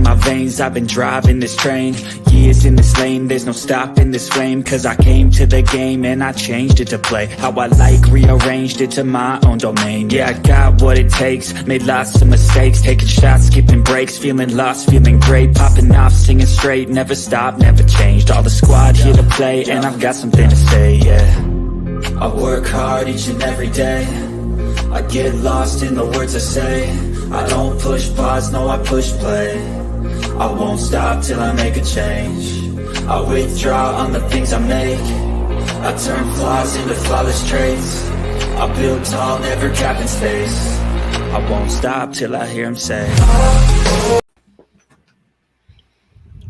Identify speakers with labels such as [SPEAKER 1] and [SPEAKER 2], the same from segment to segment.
[SPEAKER 1] my veins, I've been driving this train. Years in this lane, there's no stopping this flame. Cause I came to the game and I changed it to play how I like, rearranged it to my own domain. Yeah, I got what it takes, made lots of mistakes, taking shots, skipping breaks, feeling lost, feeling great, popping off, singing straight, never stopped, never changed. All the squad here to play, and I've got something to say, yeah. I work hard each and every day, I get lost in the words I say. I don't push pause, no I push play. I won't stop till I make a change. I withdraw on the things I make. I turn flaws into flawless traits. I build tall, never capping space. I won't stop till I hear him say,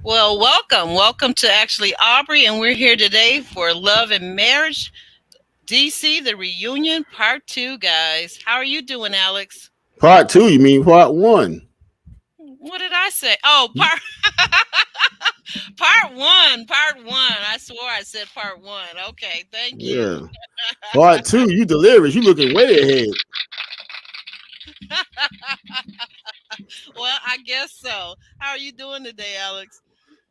[SPEAKER 2] Well, welcome to actually Aubery, and we're here today for Love and Marriage DC, the reunion part 2, guys. How are you doing, Alex?
[SPEAKER 3] Part 2, you mean part 1?
[SPEAKER 2] What did I say? Oh, part part 1. I swore I said part 1. Okay, thank you.
[SPEAKER 3] Yeah. Part 2, you delirious. You looking way ahead.
[SPEAKER 2] Well, I guess so. How are you doing today, Alex?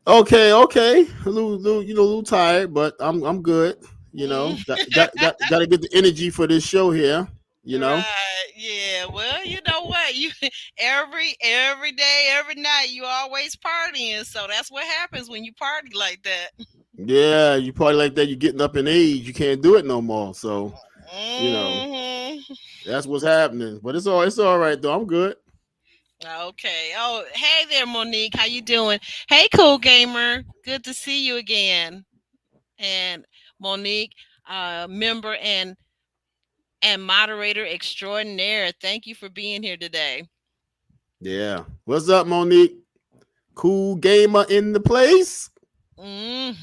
[SPEAKER 3] Okay. A little tired, but I'm good. You know, got to get the energy for this show here. You know.
[SPEAKER 2] Right. Yeah. Well, you know what? You every day, every night, you always partying. So that's what happens when you party like that.
[SPEAKER 3] Yeah, you party like that. You're getting up in age. You can't do it no more. So, you know, that's what's happening. But it's all right though. I'm good.
[SPEAKER 2] Okay. Oh, hey there, Monique. How you doing? Hey, cool gamer. Good to see you again. And Monique, member and moderator extraordinaire. Thank you for being here today.
[SPEAKER 3] Yeah. What's up, Monique? Cool gamer in the place.
[SPEAKER 2] In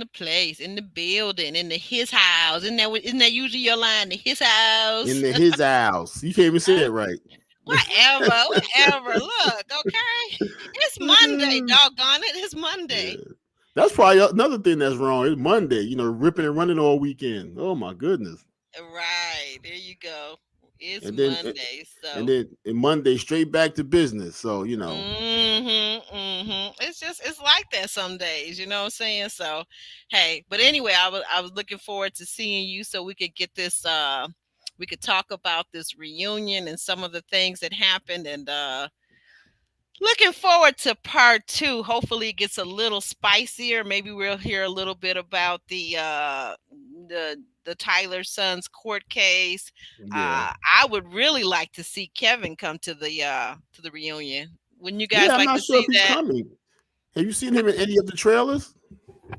[SPEAKER 2] the place, in the building, in the his house. Isn't that usually your line? The his house.
[SPEAKER 3] In his house. You can't even say it right.
[SPEAKER 2] Whatever. Look, okay. It's Monday, doggone it. It's Monday.
[SPEAKER 3] Yeah. That's probably another thing that's wrong. It's Monday, ripping and running all weekend. Oh my goodness.
[SPEAKER 2] Right. There you go. It's Monday.
[SPEAKER 3] And Monday straight back to business. So,
[SPEAKER 2] It's like that some days, you know what I'm saying? So, hey, but anyway, I was looking forward to seeing you so we could get this we could talk about this reunion and some of the things that happened, and looking forward to part 2. Hopefully it gets a little spicier. Maybe we'll hear a little bit about the Tyler Sons court case.
[SPEAKER 3] Yeah.
[SPEAKER 2] I would really like to see Kevin come to the reunion. Wouldn't you guys
[SPEAKER 3] I'm
[SPEAKER 2] like
[SPEAKER 3] not
[SPEAKER 2] to
[SPEAKER 3] sure
[SPEAKER 2] see
[SPEAKER 3] if he's
[SPEAKER 2] that?
[SPEAKER 3] coming. Have you seen him in any of the trailers?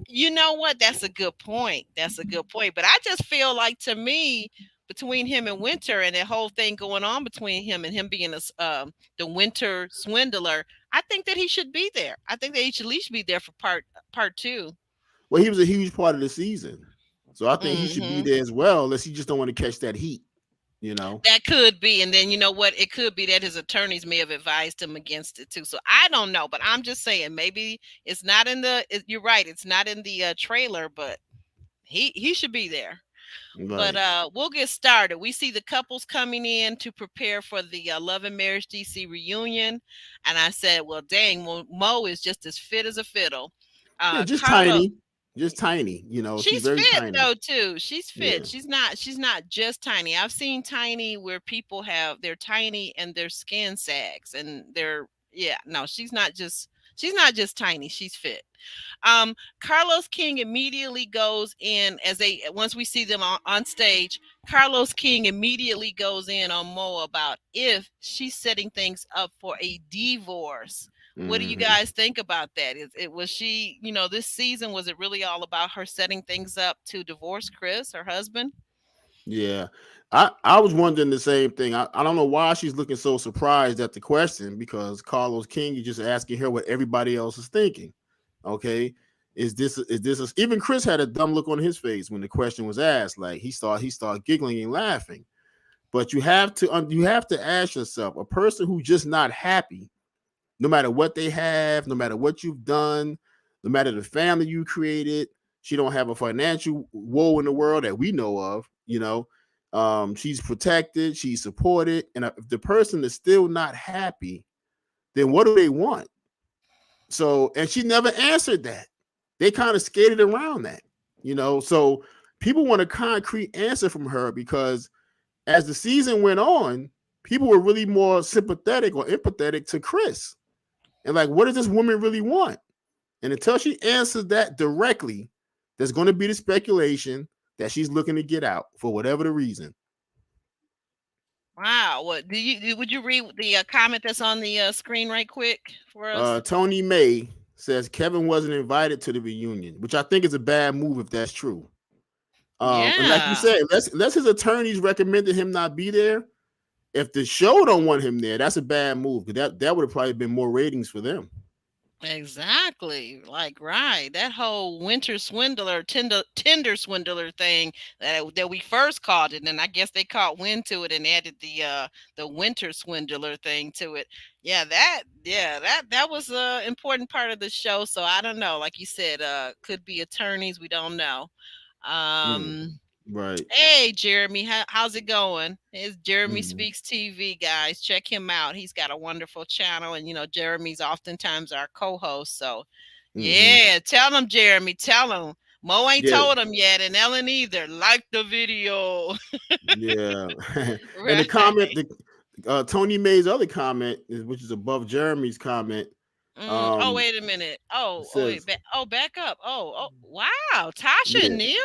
[SPEAKER 2] You know what? That's a good point. But I just feel like, to me, between him and Winter and the whole thing going on between him and him being the Winter swindler, I think that he should be there. I think that he should at least be there for part 2.
[SPEAKER 3] Well, he was a huge part of the season. So I think he should be there as well, unless he just don't want to catch that heat,
[SPEAKER 2] That could be. And then, you know what? It could be that his attorneys may have advised him against it too. So I don't know, but I'm just saying, maybe it's not in you're right. It's not in the trailer, but he should be there.
[SPEAKER 3] Right.
[SPEAKER 2] But we'll get started. We see the couples coming in to prepare for the Love and Marriage DC reunion. And I said, well, dang, Mo is just as fit as a fiddle.
[SPEAKER 3] Yeah, just
[SPEAKER 2] Carla,
[SPEAKER 3] tiny. Just tiny,
[SPEAKER 2] she's
[SPEAKER 3] very
[SPEAKER 2] fit
[SPEAKER 3] tiny.
[SPEAKER 2] though too. She's fit.
[SPEAKER 3] Yeah.
[SPEAKER 2] She's not just tiny. I've seen tiny where people they're tiny and their skin sags and she's not just tiny. She's fit. Carlos King immediately goes in once we see them on stage. Carlos King immediately goes in on Mo about if she's setting things up for a divorce. What do you guys think about that? Was she, this season, was it really all about her setting things up to divorce Chris, her husband?
[SPEAKER 3] Yeah. I was wondering the same thing. I don't know why she's looking so surprised at the question, because Carlos King is just asking her what everybody else is thinking. Okay. Even Chris had a dumb look on his face when the question was asked. Like he started giggling and laughing. But you have to ask yourself, a person who's just not happy, no matter what they have, no matter what you've done, no matter the family you created, she don't have a financial woe in the world that we know of. She's protected, she's supported, and if the person is still not happy, then what do they want? So, and she never answered that. They kind of skated around that, you know. So people want a concrete answer from her because as the season went on, people were really more sympathetic or empathetic to Chris. And like, what does this woman really want? And until she answers that directly, there's going to be the speculation that she's looking to get out for whatever the reason.
[SPEAKER 2] Wow. What do you would you read the comment that's on the screen right quick for us?
[SPEAKER 3] Tony May says Kevin wasn't invited to the reunion, which I think is a bad move if that's true. And like you
[SPEAKER 2] Yeah.
[SPEAKER 3] said, unless his attorneys recommended him not be there, if the show don't want him there, that's a bad move because that would have probably been more ratings for them.
[SPEAKER 2] Exactly. Like right. That whole winter swindler, tender swindler thing that we first called it, and I guess they caught wind to it and added the winter swindler thing to it. Yeah, that was a important part of the show. So I don't know. Like you said, could be attorneys, we don't know.
[SPEAKER 3] Mm,
[SPEAKER 2] Um
[SPEAKER 3] right.
[SPEAKER 2] Hey Jeremy, how's it going? It's Jeremy
[SPEAKER 3] Mm,
[SPEAKER 2] Speaks TV, guys. Check him out. He's got a wonderful channel, and Jeremy's oftentimes our co-host. So,
[SPEAKER 3] mm-hmm.
[SPEAKER 2] yeah, tell him, Jeremy. Tell him. Mo ain't
[SPEAKER 3] Yeah.
[SPEAKER 2] told him yet, and Ellen either. Like the video,
[SPEAKER 3] Yeah. And the comment,
[SPEAKER 2] right?
[SPEAKER 3] the Tony May's other comment, which is above Jeremy's comment,
[SPEAKER 2] Oh,
[SPEAKER 3] um,
[SPEAKER 2] wait a minute. Oh, wait.
[SPEAKER 3] says,
[SPEAKER 2] Back up. Oh, wow. Tasha and
[SPEAKER 3] yeah.
[SPEAKER 2] Neil.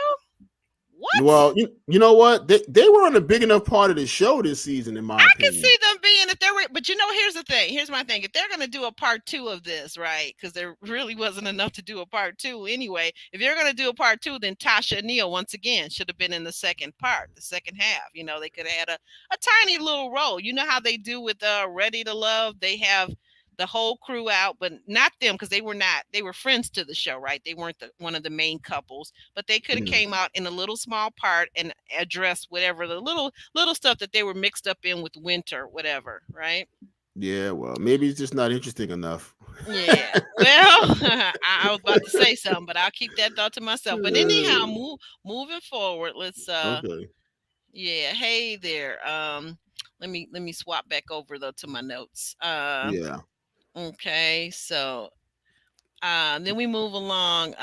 [SPEAKER 2] What?
[SPEAKER 3] Well, you know what? They weren't a big enough part of the show this season, in my
[SPEAKER 2] I can
[SPEAKER 3] opinion.
[SPEAKER 2] see them being if there were, but here's the thing. Here's my thing. If they're going to do a part two of this, right? Because there really wasn't enough to do a part two anyway. If you're going to do a part two, then Tasha and Neil once again should have been in the second part, the second half. They could have had a tiny little role. You know how they do with Ready to Love? They have the whole crew out, but not them because they were not. They were friends to the show, right? They weren't one of the main couples, but they could have
[SPEAKER 3] Mhm.
[SPEAKER 2] came out in a little small part and addressed whatever the little stuff that they were mixed up in with winter, whatever, right?
[SPEAKER 3] Yeah, well, maybe it's just not interesting enough.
[SPEAKER 2] Yeah. Well, I was about to say something, but I'll keep that thought to myself. But anyhow, moving forward, let's
[SPEAKER 3] Okay.
[SPEAKER 2] yeah, hey there. Let me swap back over though to my notes.
[SPEAKER 3] Yeah.
[SPEAKER 2] Okay, so then we move along.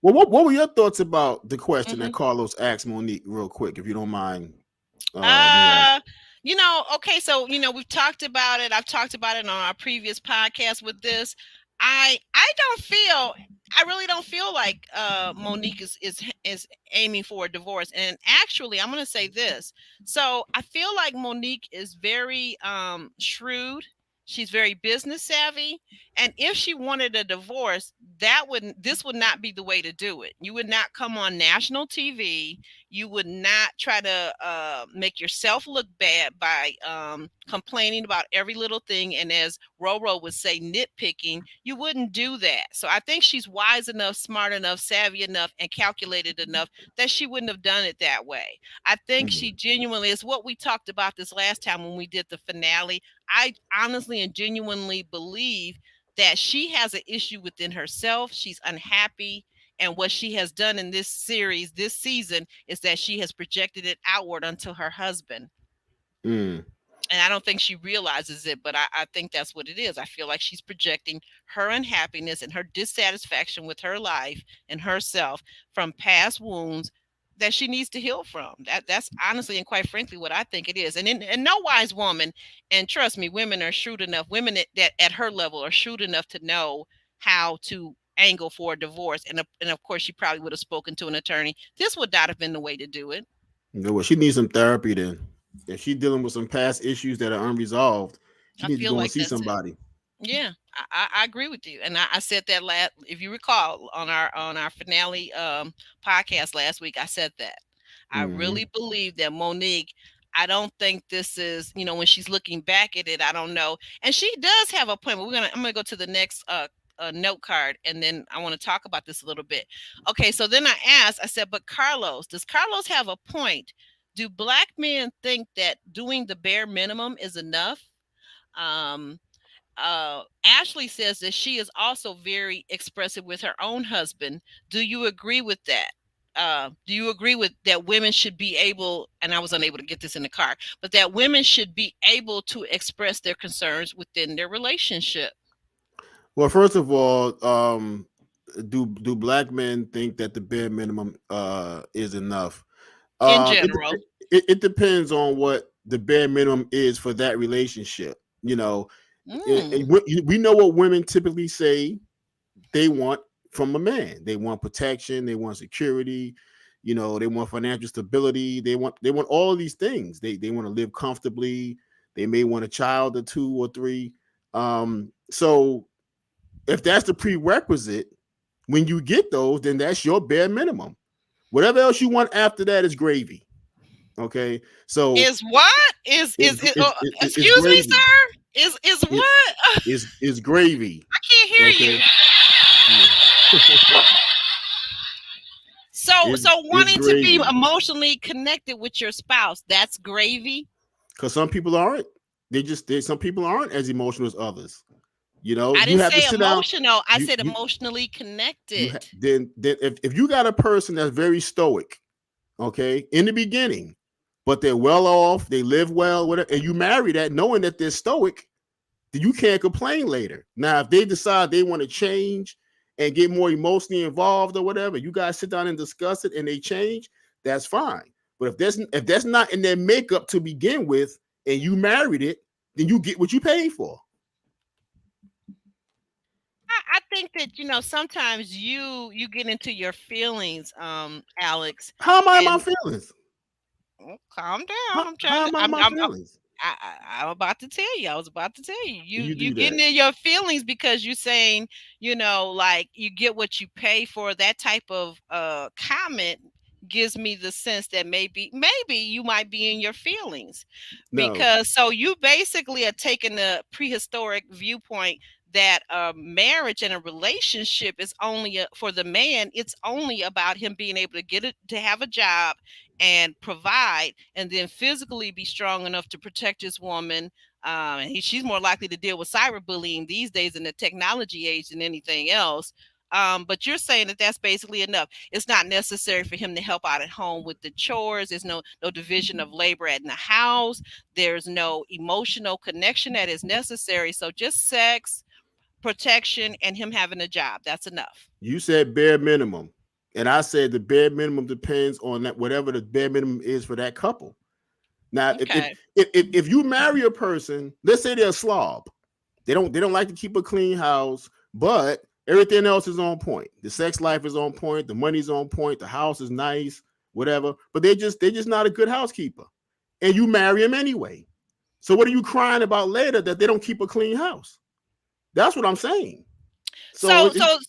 [SPEAKER 3] Well, what were your thoughts about the question that
[SPEAKER 2] Mhm.
[SPEAKER 3] Carlos asked Monique, real quick, if you don't mind? Me
[SPEAKER 2] Uh,
[SPEAKER 3] asking.
[SPEAKER 2] okay, so we've talked about it. I've talked about it on our previous podcast with this. I don't feel I really don't feel like Monique is aiming for a divorce. And actually, I'm going to say this. So, I feel like Monique is very shrewd. She's very business savvy, and if she wanted a divorce, this would not be the way to do it. You would not come on national TV. You would not try to make yourself look bad by complaining about every little thing. And as Roro would say, nitpicking. You wouldn't do that. So I think she's wise enough, smart enough, savvy enough, and calculated enough that she wouldn't have done it that way. I think she
[SPEAKER 3] Mhm.
[SPEAKER 2] genuinely is what we talked about this last time when we did the finale. I honestly and genuinely believe that she has an issue within herself. She's unhappy, and what she has done in this series, this season, is that she has projected it outward onto her husband.
[SPEAKER 3] Mm.
[SPEAKER 2] And I don't think she realizes it, but I think that's what it is. I feel like she's projecting her unhappiness and her dissatisfaction with her life and herself from past wounds that she needs to heal from. That's honestly and quite frankly what I think it is. And no wise woman, and trust me, women are shrewd enough. Women that at her level are shrewd enough to know how to angle for a divorce. And of course, she probably would have spoken to an attorney. This would not have been the way to do it.
[SPEAKER 3] You know what? She needs some therapy then. If she's dealing with some past issues that are unresolved, she
[SPEAKER 2] I
[SPEAKER 3] needs to
[SPEAKER 2] feel
[SPEAKER 3] go and
[SPEAKER 2] like
[SPEAKER 3] see
[SPEAKER 2] that's it.
[SPEAKER 3] somebody.
[SPEAKER 2] Yeah, I agree with you, and I said that last. If you recall, on our finale podcast last week, I said that I
[SPEAKER 3] Hmm.
[SPEAKER 2] really believe that Monique. I don't think this is when she's looking back at it. I don't know, and she does have a point. But I'm gonna go to the next note card, and then I want to talk about this a little bit. Okay, so then I said, but Carlos, does Carlos have a point? Do black men think that doing the bare minimum is enough? Um, Ashley says that she is also very expressive with her own husband. Do you agree with that? Do you agree with that women should be able, and I was unable to get this in the car, but that women should be able to express their concerns within their relationship?
[SPEAKER 3] Well, first of all, do black men think that the bare minimum is enough?
[SPEAKER 2] In
[SPEAKER 3] It,
[SPEAKER 2] general?
[SPEAKER 3] it depends on what the bare minimum is for that relationship. You know,
[SPEAKER 2] Mm.
[SPEAKER 3] we know what women typically say they want from a man. They want protection, they want security, you know, they want financial stability, they want all of these things. They want to live comfortably, they may want a child or two or three. So if that's the prerequisite, when you get those, then that's your bare minimum. Whatever else you want after that is gravy. Okay, so
[SPEAKER 2] Is what?
[SPEAKER 3] it's
[SPEAKER 2] Excuse me,
[SPEAKER 3] gravy.
[SPEAKER 2] sir? Is
[SPEAKER 3] It
[SPEAKER 2] what?
[SPEAKER 3] is gravy.
[SPEAKER 2] I can't hear you.
[SPEAKER 3] Okay,
[SPEAKER 2] So
[SPEAKER 3] it's
[SPEAKER 2] wanting to be
[SPEAKER 3] gravy.
[SPEAKER 2] emotionally connected with your spouse, that's gravy.
[SPEAKER 3] Because some people aren't. Some people aren't as emotional as others. You know,
[SPEAKER 2] I
[SPEAKER 3] you
[SPEAKER 2] didn't
[SPEAKER 3] have to
[SPEAKER 2] say
[SPEAKER 3] sit down.
[SPEAKER 2] emotional. I
[SPEAKER 3] You
[SPEAKER 2] said
[SPEAKER 3] you
[SPEAKER 2] emotionally
[SPEAKER 3] you
[SPEAKER 2] connected.
[SPEAKER 3] then if you got a person that's very stoic, okay, in the beginning, but they're well off, they live well, whatever, and you marry that knowing that they're stoic, then you can't complain later. Now, if they decide they want to change and get more emotionally involved or whatever, you guys sit down and discuss it and they change, that's fine. But if that's not in their makeup to begin with and you married it, then you get what you paid for.
[SPEAKER 2] I think that sometimes you get into your feelings, Alex,
[SPEAKER 3] How am I in my
[SPEAKER 2] and
[SPEAKER 3] feelings?
[SPEAKER 2] calm down.
[SPEAKER 3] How, how am I in my feelings?
[SPEAKER 2] I'm about to tell you. I was about to tell you. You
[SPEAKER 3] You
[SPEAKER 2] you
[SPEAKER 3] do
[SPEAKER 2] getting
[SPEAKER 3] that.
[SPEAKER 2] in your feelings because you're saying, like you get what you pay for. That type of comment gives me the sense that maybe you might be in your feelings,
[SPEAKER 3] No,
[SPEAKER 2] because so you basically are taking the prehistoric viewpoint that a marriage and a relationship is only for the man. It's only about him being able to get it, to have a job and provide, and then physically be strong enough to protect his woman. She's more likely to deal with cyberbullying these days in the technology age than anything else. But you're saying that that's basically enough. It's not necessary for him to help out at home with the chores. There's no division of labor in the house. There's no emotional connection that is necessary. So just sex, protection, and him having a job. That's enough.
[SPEAKER 3] you said bare minimum, and I said the bare minimum depends on that whatever the bare minimum is for that couple. Now,
[SPEAKER 2] Okay.
[SPEAKER 3] if you marry a person, let's say they're a slob, they don't like to keep a clean house, but everything else is on point. The sex life is on point, the money's on point, the house is nice, whatever. But they're just not a good housekeeper, and you marry them anyway. So what are you crying about later that they don't keep a clean house? That's what I'm saying. So
[SPEAKER 2] So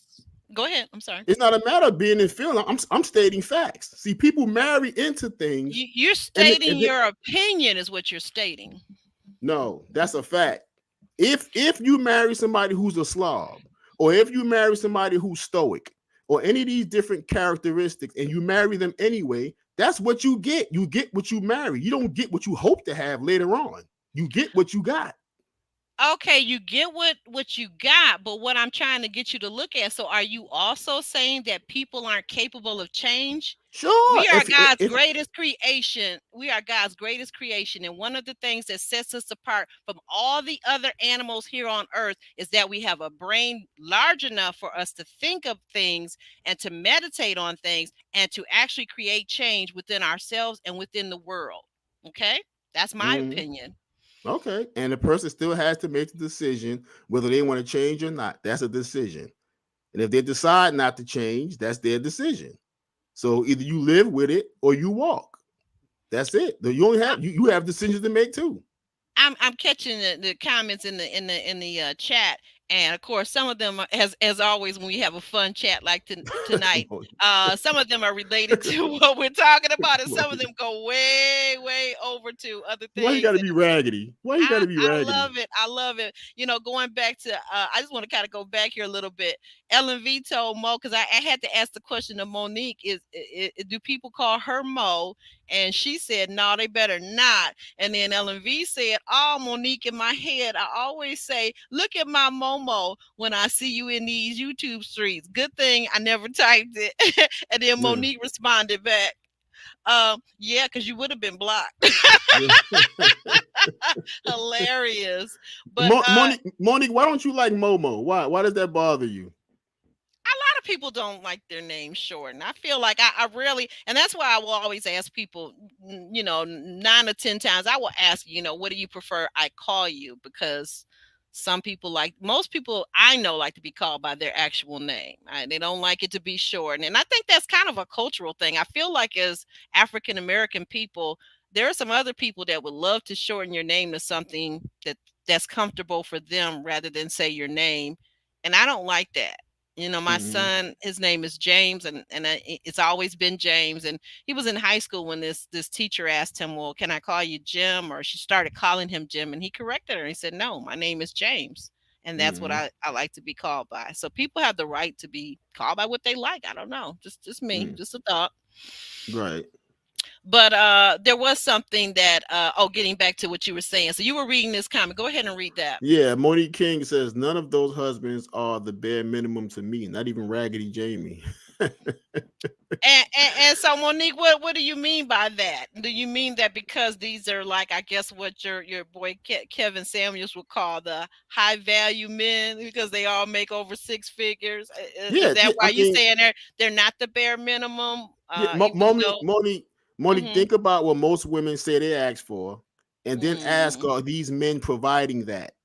[SPEAKER 2] go ahead. I'm sorry.
[SPEAKER 3] it's not a matter of being in feeling. I'm stating facts. See, people marry into things,
[SPEAKER 2] You're stating your opinion is what you're stating.
[SPEAKER 3] no, that's a fact. If you marry somebody who's a slob, or if you marry somebody who's stoic, or any of these different characteristics, and you marry them anyway, that's what you get. You get what you marry. You don't get what you hope to have later on. You get what you got.
[SPEAKER 2] Okay, you get what you got, but what I'm trying to get you to look at. So are you also saying that people aren't capable of change?
[SPEAKER 3] Sure.
[SPEAKER 2] We are God's
[SPEAKER 3] If
[SPEAKER 2] greatest creation. We are God's greatest creation. And one of the things that sets us apart from all the other animals here on earth is that we have a brain large enough for us to think of things and to meditate on things and to actually create change within ourselves and within the world. Okay? That's my
[SPEAKER 3] Mhm.
[SPEAKER 2] opinion.
[SPEAKER 3] Okay, and the person still has to make the decision whether they want to change or not. That's a decision. And if they decide not to change, that's their decision. So either you live with it or you walk. That's it. You only have you have decisions to make too.
[SPEAKER 2] I'm catching the comments in the chat, and of course some of them as always when we have a fun chat like tonight, some of them are related to what we're talking about, and some of them go way over to other
[SPEAKER 3] Why you
[SPEAKER 2] things.
[SPEAKER 3] got to be raggedy? Why you got to be
[SPEAKER 2] I
[SPEAKER 3] raggedy?
[SPEAKER 2] love it. I love it. Going back to, I just want to kind of go back here a little bit. Ellen V told Mo, because I had to ask the question to Monique: do people call her Mo? And she said, no, they better not. And then Ellen V said, oh, Monique, in my head, I always say, look at my Momo when I see you in these YouTube streets. Good thing I never typed it. And then
[SPEAKER 3] Yeah.
[SPEAKER 2] Monique responded back. Yeah, because you would have been blocked. Hilarious. But
[SPEAKER 3] Monique, why don't you like Momo? Why does that bother you?
[SPEAKER 2] a lot of people don't like their name short, and I feel like I really, and that's why I will always ask people, 9 or 10 times I will ask, what do you prefer I call you? Because some people, like most people I know, like to be called by their actual name. They don't like it to be short, and I think that's kind of a cultural thing. I feel like as African American people, there are some other people that would love to shorten your name to something that's comfortable for them rather than say your name, and I don't like that. My
[SPEAKER 3] Hmm.
[SPEAKER 2] son, his name is James, and it's always been James. And he was in high school when this teacher asked him, "Well, can I call you Jim?" Or she started calling him Jim, and he corrected her. And he said, "No, my name is James, and that's what
[SPEAKER 3] Hmm.
[SPEAKER 2] I like to be called by." So people have the right to be called by what they like. I don't know, just me,
[SPEAKER 3] Mm.
[SPEAKER 2] just a thought.
[SPEAKER 3] Right.
[SPEAKER 2] But there was something that getting back to what you were saying. So you were reading this comment. Go ahead and read that.
[SPEAKER 3] Yeah, Monique King says none of those husbands are the bare minimum to me, not even Raggedy Jamie.
[SPEAKER 2] And so Monique, what do you mean by that? Do you mean that because these are, like, I guess what your boy Kevin Samuels would call the high value men because they all make over 6 figures? Is
[SPEAKER 3] Yeah,
[SPEAKER 2] that
[SPEAKER 3] yeah.
[SPEAKER 2] why
[SPEAKER 3] I
[SPEAKER 2] you
[SPEAKER 3] mean,
[SPEAKER 2] saying they're not the bare minimum?
[SPEAKER 3] yeah,
[SPEAKER 2] Even though.
[SPEAKER 3] Monique,
[SPEAKER 2] Hmm.
[SPEAKER 3] think about what most women say they ask for, and then ask,
[SPEAKER 2] Hmm.
[SPEAKER 3] are these men providing that?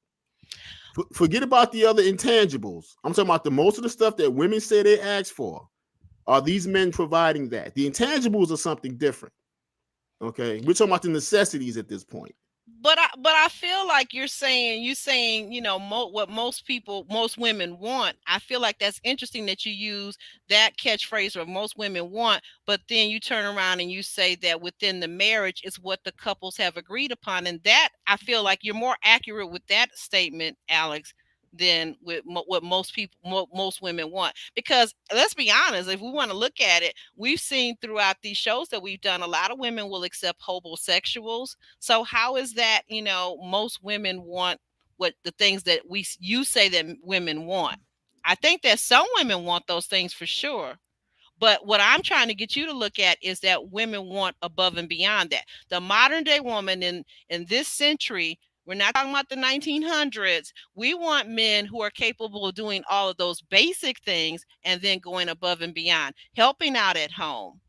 [SPEAKER 3] Forget about the other intangibles. I'm talking about the most of the stuff that women say they ask for. Are these men providing that? The intangibles are something different. Okay, we're talking about the necessities at this point.
[SPEAKER 2] But I feel like you saying what most women want. I feel like that's interesting that you use that catchphrase, or most women want, but then you turn around and you say that within the marriage is what the couples have agreed upon, and that I feel like you're more accurate with that statement, Alex, than with what most women want. Because let's be honest, if we want to look at it, we've seen throughout these shows that we've done, a lot of women will accept homosexuals. So how is that, most women want what the things that you say that women want? I think that some women want those things for sure. But what I'm trying to get you to look at is that women want above and beyond that. The modern day woman in this century, we're not talking about the 1900s. We want men who are capable of doing all of those basic things and then going above and beyond, helping out at home.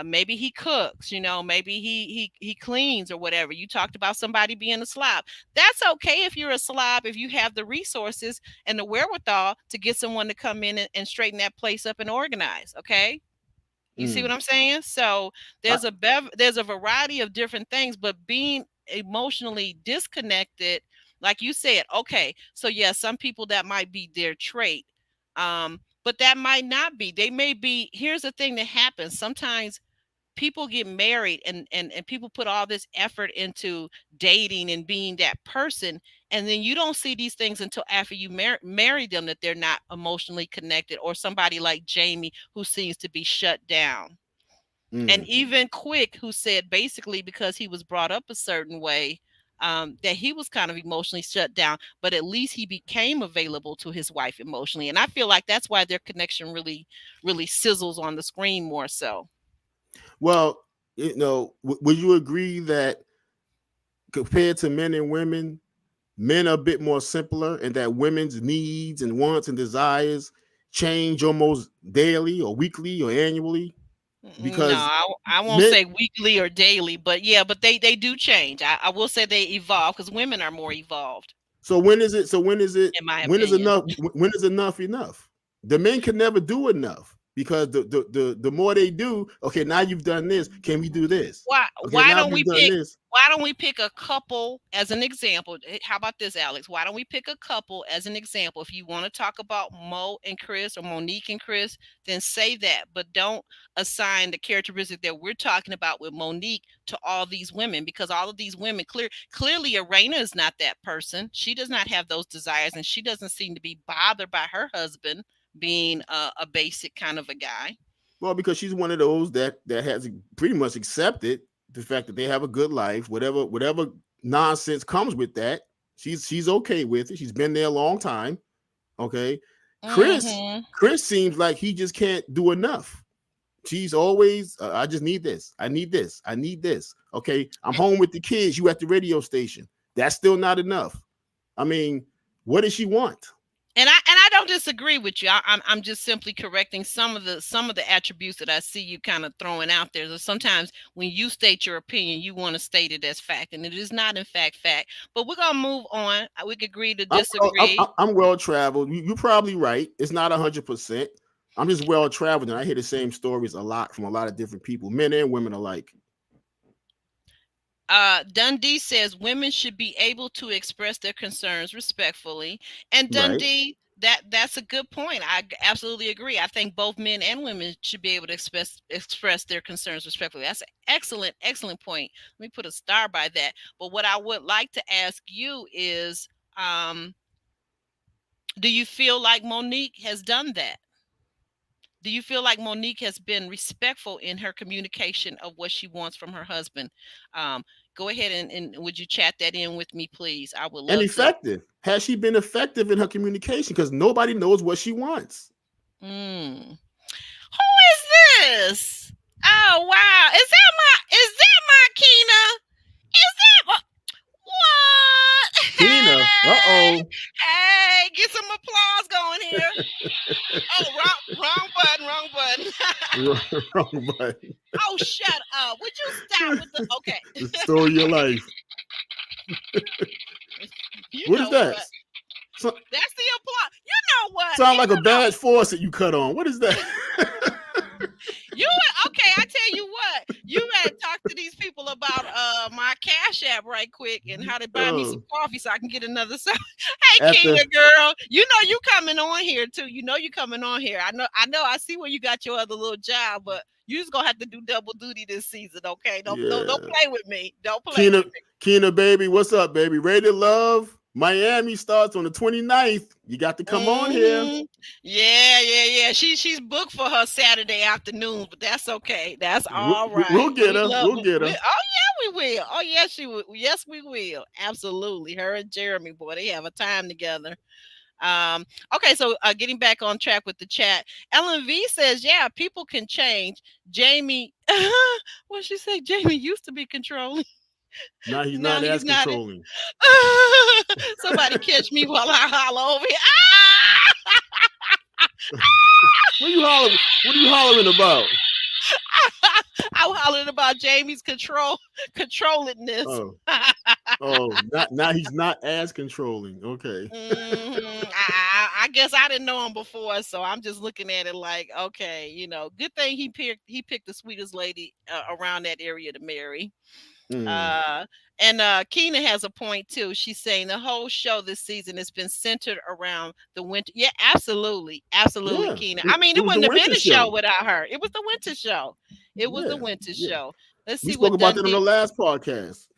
[SPEAKER 2] Maybe he cooks, maybe he cleans or whatever. You talked about somebody being a slob. That's okay if you're a slob, if you have the resources and the wherewithal to get someone to come in and straighten that place up and organize. Okay. You see
[SPEAKER 3] Mm.
[SPEAKER 2] what I'm saying? So
[SPEAKER 3] I,
[SPEAKER 2] there's a variety of different things, but being emotionally disconnected, like you said, okay. So yeah, some people that might be their trait. But that might not be. They may be. Here's the thing that happens. Sometimes people get married and people put all this effort into dating and being that person, and then you don't see these things until after you marry them, that they're not emotionally connected, or somebody like Jamie who seems to be shut down. And
[SPEAKER 3] mm.
[SPEAKER 2] even Quick, who said basically because he was brought up a certain way, that he was kind of emotionally shut down, but at least he became available to his wife emotionally, and I feel like that's why their connection really sizzles on the screen more so.
[SPEAKER 3] Well, would you agree that compared to men and women, men are a bit more simpler, and that women's needs and wants and desires change almost daily or weekly or annually?
[SPEAKER 2] No,
[SPEAKER 3] Because
[SPEAKER 2] I won't
[SPEAKER 3] men,
[SPEAKER 2] say weekly or daily, but yeah, but they do change. I will say they evolve because women are more evolved,
[SPEAKER 3] so when is it? So when is it?
[SPEAKER 2] in my
[SPEAKER 3] When is
[SPEAKER 2] opinion.
[SPEAKER 3] enough? When is enough enough? The men can never do enough because the more they do, okay, now you've done this. Can we do this?
[SPEAKER 2] Why
[SPEAKER 3] Okay,
[SPEAKER 2] why
[SPEAKER 3] now
[SPEAKER 2] don't
[SPEAKER 3] we've
[SPEAKER 2] we
[SPEAKER 3] done
[SPEAKER 2] pick
[SPEAKER 3] this.
[SPEAKER 2] why don't we pick a couple as an example? How about this, Alex? Why don't we pick a couple as an example? If you want to talk about Mo and Chris, or Monique and Chris, then say that, but don't assign the characteristic that we're talking about with Monique to all these women, because all of these women clearly Arena is not that person. She does not have those desires, and she doesn't seem to be bothered by her husband being a basic kind of a guy.
[SPEAKER 3] Well, because she's one of those that has pretty much accepted the fact that they have a good life, whatever nonsense comes with that. She's okay with it. She's been there a long time. Okay. Chris
[SPEAKER 2] Hmm.
[SPEAKER 3] Chris seems like he just can't do enough. She's always, I just need this. I need this. I need this. Okay. I'm home with the kids. You at the radio station. That's still not enough. I mean, what does she want?
[SPEAKER 2] And I don't disagree with you. I'm just simply correcting some of the attributes that I see you kind of throwing out there. So sometimes when you state your opinion, you want to state it as fact, and it is not in fact. But we're gonna move on. We could agree to disagree.
[SPEAKER 3] I'm well traveled. You're probably right. It's not 100%. I'm just well traveled, and I hear the same stories a lot from a lot of different people, men and women alike.
[SPEAKER 2] Dundee says women should be able to express their concerns respectfully. And
[SPEAKER 3] Right.
[SPEAKER 2] Dundee, that's a good point. I absolutely agree. I think both men and women should be able to express their concerns respectfully. That's an excellent point. Let me put a star by that. But what I would like to ask you is, do you feel like Monique has done that? Do you feel like Monique has been respectful in her communication of what she wants from her husband? Go ahead and would you chat that in with me, please? I would
[SPEAKER 3] And
[SPEAKER 2] love to.
[SPEAKER 3] effective. Has she been effective in her communication? Because nobody knows what she wants.
[SPEAKER 2] Who is this? Oh wow! Is that my Keena? Is that what?
[SPEAKER 3] Tina,
[SPEAKER 2] Hey,
[SPEAKER 3] uh-oh.
[SPEAKER 2] hey, get some applause going here. Oh, wrong button.
[SPEAKER 3] Wrong button.
[SPEAKER 2] Oh, shut up. Would you stop with the okay?
[SPEAKER 3] The story of your life.
[SPEAKER 2] You
[SPEAKER 3] What is
[SPEAKER 2] know
[SPEAKER 3] that?
[SPEAKER 2] what? That's the applause. You know what?
[SPEAKER 3] Sound like a badge force that you cut on. What is that?
[SPEAKER 2] Okay, I tell you what. You better talk to these people about my Cash App right quick and how to buy me some coffee so I can get another song. Hey, Keena girl, you know you coming on here too. You know you coming on here. I know. I see where you got your other little job, but you just gonna have to do double duty this season, okay? Don't play with me. Don't play with me.
[SPEAKER 3] Keena, baby, what's up, baby? Ready to love? Miami starts on the 29th. You got to come on here.
[SPEAKER 2] Yeah. She's booked for her Saturday afternoons, but that's okay. That's all right.
[SPEAKER 3] We'll get her. We'll get her.
[SPEAKER 2] Oh yeah, we will. Oh yes, she will. Yes, we will. Absolutely. Her and Jeremy, boy, they have a time together. Okay, so getting back on track with the chat, Ellen V says, yeah, people can change. Jamie, what she say? Jamie used to be controlling.
[SPEAKER 3] Now he's not as controlling.
[SPEAKER 2] Somebody catch me while I holler over here.
[SPEAKER 3] What are you hollering about?
[SPEAKER 2] I'm hollering about Jamie's controllingness.
[SPEAKER 3] Now he's not as controlling. Okay.
[SPEAKER 2] I guess I didn't know him before, so I'm just looking at it like, okay, good thing he picked the sweetest lady around that area to marry. And Keena has a point too. She's saying the whole show this season has been centered around the winter. Yeah, absolutely, yeah. Keena. I mean, it wouldn't have been a show without her. It was the winter show. The winter show. Let's see.
[SPEAKER 3] We spoke about that on the last podcast.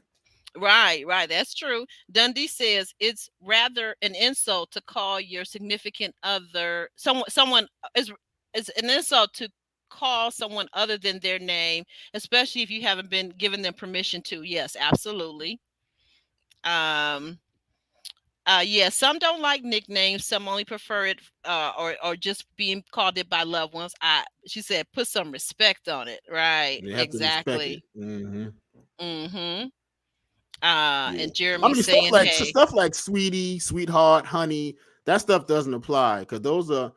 [SPEAKER 2] Right. That's true. Dundee says it's rather an insult to call your significant other someone is an insult to call someone other than their name, especially if you haven't been given them permission to. Yes, absolutely. Yeah, some don't like nicknames, some only prefer it or just being called it by loved ones. She said put some respect on it. Right. Exactly. And Jeremy saying,
[SPEAKER 3] stuff like sweetie, sweetheart, honey, that stuff doesn't apply because those are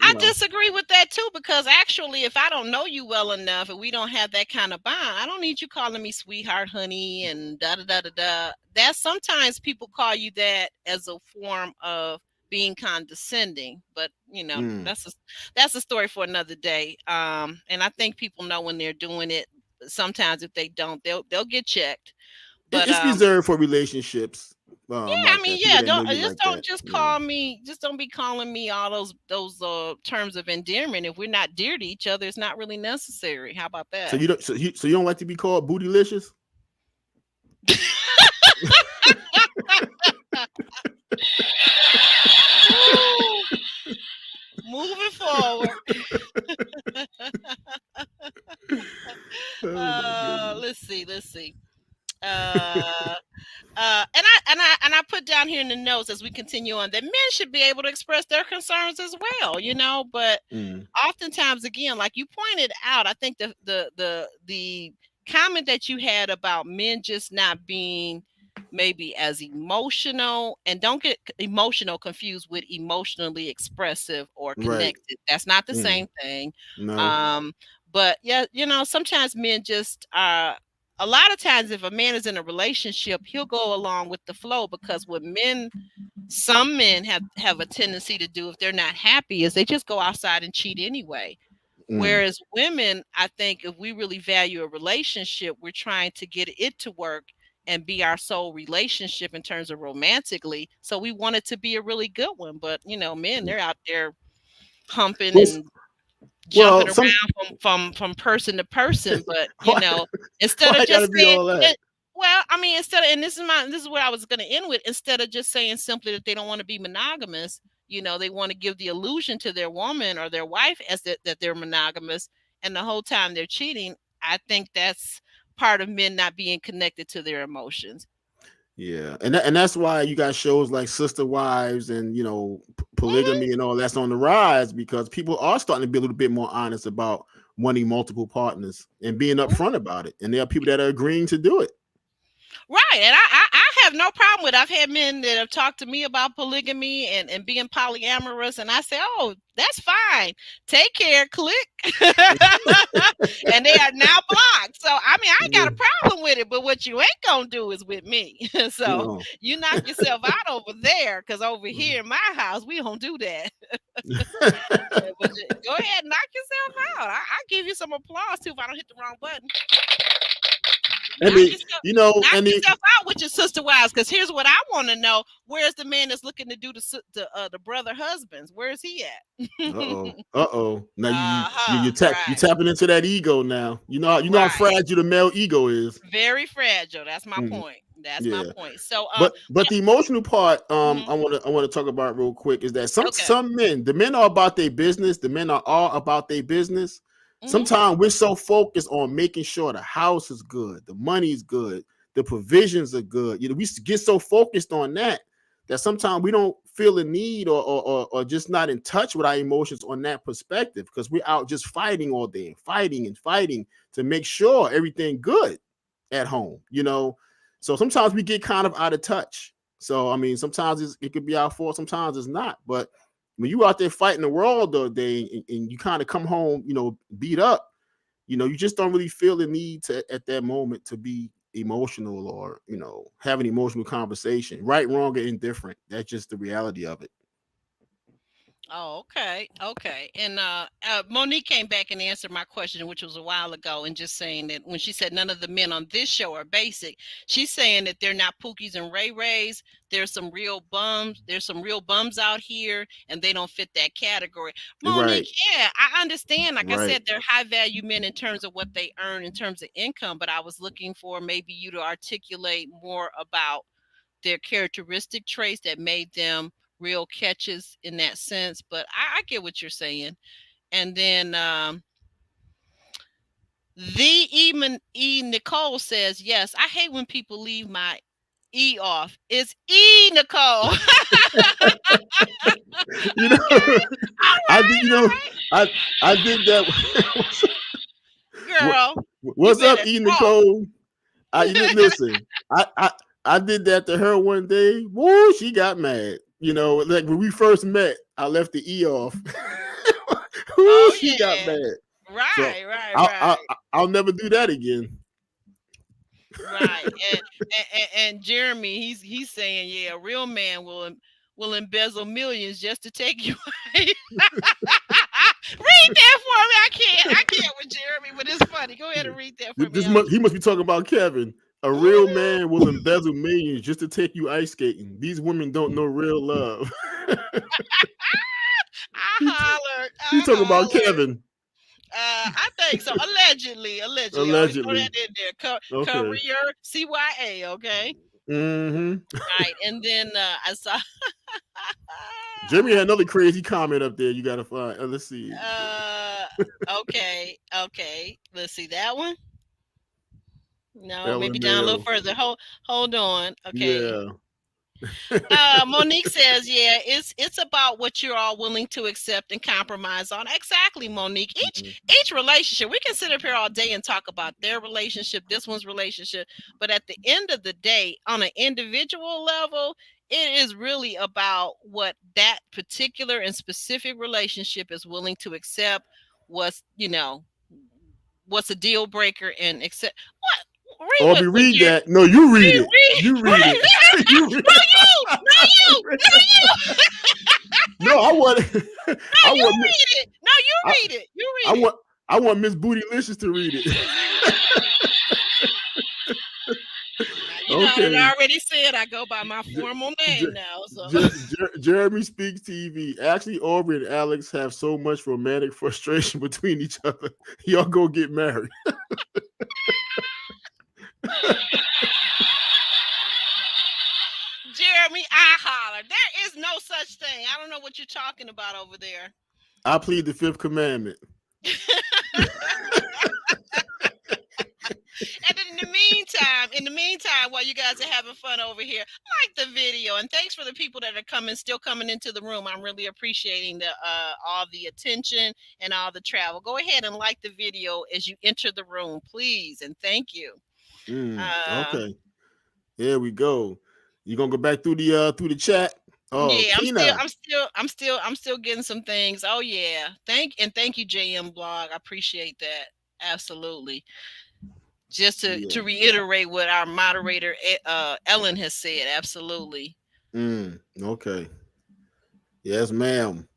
[SPEAKER 2] I disagree with that too, because actually, if I don't know you well enough and we don't have that kind of bond, I don't need you calling me sweetheart, honey, and da da da da da. That sometimes people call you that as a form of being condescending, but that's a story for another day. And I think people know when they're doing it. Sometimes if they don't, they'll get checked. But
[SPEAKER 3] it's reserved for relationships.
[SPEAKER 2] Don't call me. Just don't be calling me all those terms of endearment. If we're not dear to each other, it's not really necessary. How about that?
[SPEAKER 3] So you don't like to be called bootylicious?
[SPEAKER 2] Moving forward. Let's see. And I put down here in the notes as we continue on that men should be able to express their concerns as well, but
[SPEAKER 3] Mm.
[SPEAKER 2] oftentimes, again, like you pointed out, I think the comment that you had about men just not being maybe as emotional, and don't get emotional confused with emotionally expressive or
[SPEAKER 3] Right.
[SPEAKER 2] connected. That's not the
[SPEAKER 3] Mm.
[SPEAKER 2] same thing.
[SPEAKER 3] No.
[SPEAKER 2] But yeah, sometimes men just are. A lot of times, if a man is in a relationship, he'll go along with the flow, because what some men have a tendency to do if they're not happy is they just go outside and cheat anyway.
[SPEAKER 3] Mm.
[SPEAKER 2] Whereas women, I think if we really value a relationship, we're trying to get it to work and be our sole relationship in terms of romantically. So we want it to be a really good one. But men, they're out there humping
[SPEAKER 3] Well,
[SPEAKER 2] and jumping
[SPEAKER 3] well,
[SPEAKER 2] around
[SPEAKER 3] some
[SPEAKER 2] from person to person. But
[SPEAKER 3] why,
[SPEAKER 2] instead
[SPEAKER 3] why
[SPEAKER 2] of
[SPEAKER 3] gotta
[SPEAKER 2] just
[SPEAKER 3] be
[SPEAKER 2] saying
[SPEAKER 3] all that?
[SPEAKER 2] it, well, I mean, and this is what I was going to end with. Instead of just saying simply that they don't want to be monogamous, they want to give the illusion to their woman or their wife as that they're monogamous, and the whole time they're cheating. I think that's part of men not being connected to their emotions.
[SPEAKER 3] Yeah, and that's why you got shows like Sister Wives and
[SPEAKER 2] Hmm.
[SPEAKER 3] polygamy and all that's on the rise, because people are starting to be a little bit more honest about wanting multiple partners and being upfront about it. And there are people that are agreeing to do it.
[SPEAKER 2] Right. And I have no problem with it. I've had men that have talked to me about polygamy and being polyamorous. And I say, oh, that's fine. Take care, click. And they are now blocked. So, I mean, I ain't got
[SPEAKER 3] Yeah.
[SPEAKER 2] a problem with it. But what you ain't going to do is with me. So
[SPEAKER 3] No.
[SPEAKER 2] you knock yourself out over there, because over here in my house, we don't do that. Yeah, but go ahead, knock yourself out. I give you some applause too if I don't hit the wrong button.
[SPEAKER 3] I
[SPEAKER 2] Knock
[SPEAKER 3] mean,
[SPEAKER 2] yourself,
[SPEAKER 3] and
[SPEAKER 2] knock yourself out with your sister wives. Because here's what I want to know: where's the man that's looking to do the brother husbands? Where is he at?
[SPEAKER 3] now
[SPEAKER 2] Uh-huh.
[SPEAKER 3] you
[SPEAKER 2] Right.
[SPEAKER 3] tapping into that ego now. You know how
[SPEAKER 2] Right.
[SPEAKER 3] fragile the male ego is.
[SPEAKER 2] Very fragile. That's my
[SPEAKER 3] Mhm.
[SPEAKER 2] point. That's my
[SPEAKER 3] Yeah.
[SPEAKER 2] point. So
[SPEAKER 3] But the emotional part,
[SPEAKER 2] mhm.
[SPEAKER 3] I want to talk about real quick, is that some
[SPEAKER 2] Okay.
[SPEAKER 3] some men, the men are about their business. The men are all about their business.
[SPEAKER 2] Mhm.
[SPEAKER 3] Sometimes we're so focused on making sure the house is good, the money is good, the provisions are good. We get so focused on that sometimes we don't feel the need or just not in touch with our emotions on that perspective, because we're out just fighting all day, fighting and fighting to make sure everything good at home. So sometimes we get kind of out of touch. So I mean, sometimes it could be our fault, sometimes it's not. But when you out there fighting the world all day and you kind of come home, beat up, you just don't really feel the need to at that moment to be emotional or have an emotional conversation. Right, wrong, or indifferent. That's just the reality of it.
[SPEAKER 2] Oh, okay. Okay. And Monique came back and answered my question, which was a while ago, and just saying that when she said none of the men on this show are basic, she's saying that they're not Pookies and Ray Rays. There's some real bums. There's some real bums out here, and they don't fit that category. Monique,
[SPEAKER 3] Right,
[SPEAKER 2] yeah, I understand. Like I
[SPEAKER 3] right.
[SPEAKER 2] said, they're high value men in terms of what they earn in terms of income, but I was looking for maybe you to articulate more about their characteristic traits that made them real catches in that sense. But I get what you're saying. And then the even Nicole says, yes, I hate when people leave my E off. It's E Nicole.
[SPEAKER 3] you know,
[SPEAKER 2] Okay. All
[SPEAKER 3] I did.
[SPEAKER 2] right. All right.
[SPEAKER 3] I did that. what,
[SPEAKER 2] Girl, you
[SPEAKER 3] what's up,
[SPEAKER 2] better
[SPEAKER 3] E
[SPEAKER 2] talk.
[SPEAKER 3] Nicole? Listen. I did that to her one day. Woo, she got mad. Like when we first met, I left the E off. Woo,
[SPEAKER 2] Oh
[SPEAKER 3] she got
[SPEAKER 2] yeah.
[SPEAKER 3] mad. So
[SPEAKER 2] Right, right,
[SPEAKER 3] I'll,
[SPEAKER 2] right.
[SPEAKER 3] I'll I'll never do that again.
[SPEAKER 2] Right. And Jeremy, he's saying, yeah, a real man will embezzle millions just to take you away. Read that for me. I can't with Jeremy, but it's funny. Go ahead and read that for me.
[SPEAKER 3] He must be talking about Kevin. A real
[SPEAKER 2] Mhm.
[SPEAKER 3] man will embezzle millions just to take you ice skating. These women don't know real love.
[SPEAKER 2] I
[SPEAKER 3] he,
[SPEAKER 2] hollered.
[SPEAKER 3] he
[SPEAKER 2] I
[SPEAKER 3] talking about
[SPEAKER 2] hollered.
[SPEAKER 3] Kevin.
[SPEAKER 2] I think so. Allegedly. Always throw
[SPEAKER 3] Allegedly.
[SPEAKER 2] that in there.
[SPEAKER 3] Okay.
[SPEAKER 2] Career CYA. Okay.
[SPEAKER 3] Mm-hmm.
[SPEAKER 2] Right. And then I saw.
[SPEAKER 3] Jimmy had another crazy comment up there. You gotta find. Let's see.
[SPEAKER 2] Uh, okay. Let's see that one. No, maybe down a little
[SPEAKER 3] LMAO.
[SPEAKER 2] further. Hold on. Okay.
[SPEAKER 3] Yeah.
[SPEAKER 2] Monique says, "Yeah, it's about what you're all willing to accept and compromise on." Exactly, Monique.
[SPEAKER 3] Mhm.
[SPEAKER 2] Each relationship, we can sit up here all day and talk about their relationship, this one's relationship, but at the end of the day, on an individual level, it is really about what that particular and specific relationship is willing to accept. What's what's a deal breaker and accept what. Read
[SPEAKER 3] Aubrey,
[SPEAKER 2] what
[SPEAKER 3] read
[SPEAKER 2] you're
[SPEAKER 3] that. No, you read
[SPEAKER 2] read,
[SPEAKER 3] it.
[SPEAKER 2] read,
[SPEAKER 3] You read it.
[SPEAKER 2] read.
[SPEAKER 3] You read
[SPEAKER 2] No,
[SPEAKER 3] it.
[SPEAKER 2] you, no, you, no, you.
[SPEAKER 3] No, I want.
[SPEAKER 2] No,
[SPEAKER 3] I
[SPEAKER 2] you
[SPEAKER 3] want.
[SPEAKER 2] read it. No, you
[SPEAKER 3] I,
[SPEAKER 2] read it. You
[SPEAKER 3] I
[SPEAKER 2] read
[SPEAKER 3] want. I want Miss Bootylicious to read it.
[SPEAKER 2] it. Now, I done
[SPEAKER 3] Okay.
[SPEAKER 2] already said I go by my
[SPEAKER 3] J-
[SPEAKER 2] formal
[SPEAKER 3] J-
[SPEAKER 2] name now. So
[SPEAKER 3] Jeremy Speaks TV. Actually, Aubrey and Alex have so much romantic frustration between each other. Y'all go get married.
[SPEAKER 2] Jeremy, I holler. There is no such thing. I don't know what you're talking about over there.
[SPEAKER 3] I plead the fifth commandment.
[SPEAKER 2] And in the meantime, while you guys are having fun over here, like the video, and thanks for the people that are still coming into the room. I'm really appreciating the all the attention and all the travel. Go ahead and like the video as you enter the room, please, and thank you.
[SPEAKER 3] Okay. Here we go. You gonna go back through the chat? Oh,
[SPEAKER 2] Yeah,
[SPEAKER 3] Kina.
[SPEAKER 2] I'm still getting some things. Oh yeah, thank you, JM Blog. I appreciate that. Absolutely. Just to
[SPEAKER 3] Yeah.
[SPEAKER 2] reiterate what our moderator Ellen has said. Absolutely.
[SPEAKER 3] Okay. Yes, ma'am.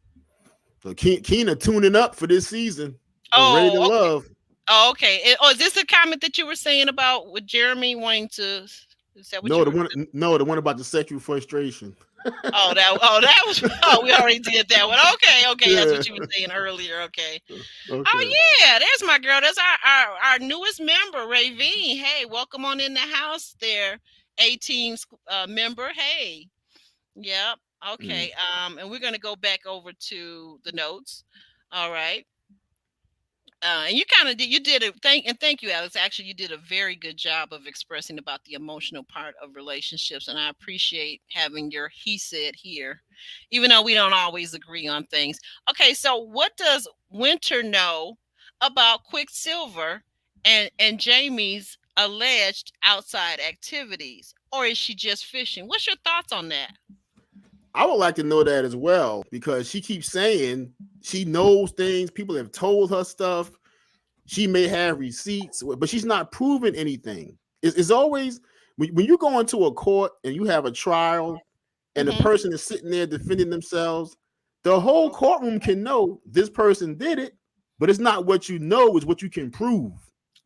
[SPEAKER 3] So Kina tuning up for this season of Ready to
[SPEAKER 2] Oh, okay.
[SPEAKER 3] Love.
[SPEAKER 2] Oh, okay. Is this a comment that you were saying about with Jeremy wanting to? Is that what
[SPEAKER 3] No,
[SPEAKER 2] you
[SPEAKER 3] the
[SPEAKER 2] were?
[SPEAKER 3] one. No, the one about the sexual frustration.
[SPEAKER 2] That was. Oh, we already did that one. Okay, okay. That's
[SPEAKER 3] Yeah.
[SPEAKER 2] what you were saying earlier. Okay. Oh
[SPEAKER 3] Okay.
[SPEAKER 2] yeah, there's my girl. That's our newest member, Ravine. Hey, welcome on in the house, there, 18 member. Hey, yep. Okay. And we're gonna go back over to the notes. All right. And you kind of did a thank you, Alex. Actually, you did a very good job of expressing about the emotional part of relationships, and I appreciate having your he said here, even though we don't always agree on things. Okay, so what does Winter know about Quicksilver and Jamie's alleged outside activities, or is she just fishing? What's your thoughts on that?
[SPEAKER 3] I would like to know that as well because she keeps saying she knows things. People have told her stuff. She may have receipts, but she's not proving anything. It's always when you go into a court and you have a trial and the
[SPEAKER 2] Mm-hmm.
[SPEAKER 3] person is sitting there defending themselves, the whole courtroom can know this person did it, but it's not what you know, it's what you can prove.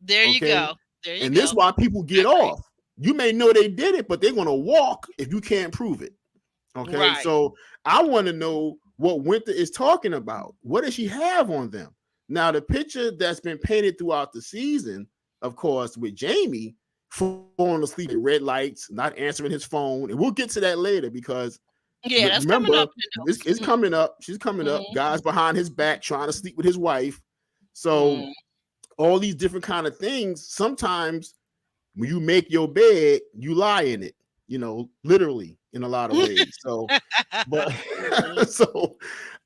[SPEAKER 2] There you
[SPEAKER 3] Okay.
[SPEAKER 2] go. There you
[SPEAKER 3] And
[SPEAKER 2] go.
[SPEAKER 3] this is why people get
[SPEAKER 2] I agree.
[SPEAKER 3] off. You may know they did it, but they're going to walk if you can't prove it. Okay.
[SPEAKER 2] Right.
[SPEAKER 3] So I want to know what Winter is talking about. What does she have on them? Now, the picture that's been painted throughout the season, of course, with Jamie falling asleep at red lights, not answering his phone. And we'll get to that later because
[SPEAKER 2] Yeah, that's coming
[SPEAKER 3] remember,
[SPEAKER 2] up in the notes.
[SPEAKER 3] it's coming up. She's coming up. Guys behind his back trying to sleep with his wife. So all these different kind of things. Sometimes when you make your bed, you lie in it, literally in a lot of ways. So, but so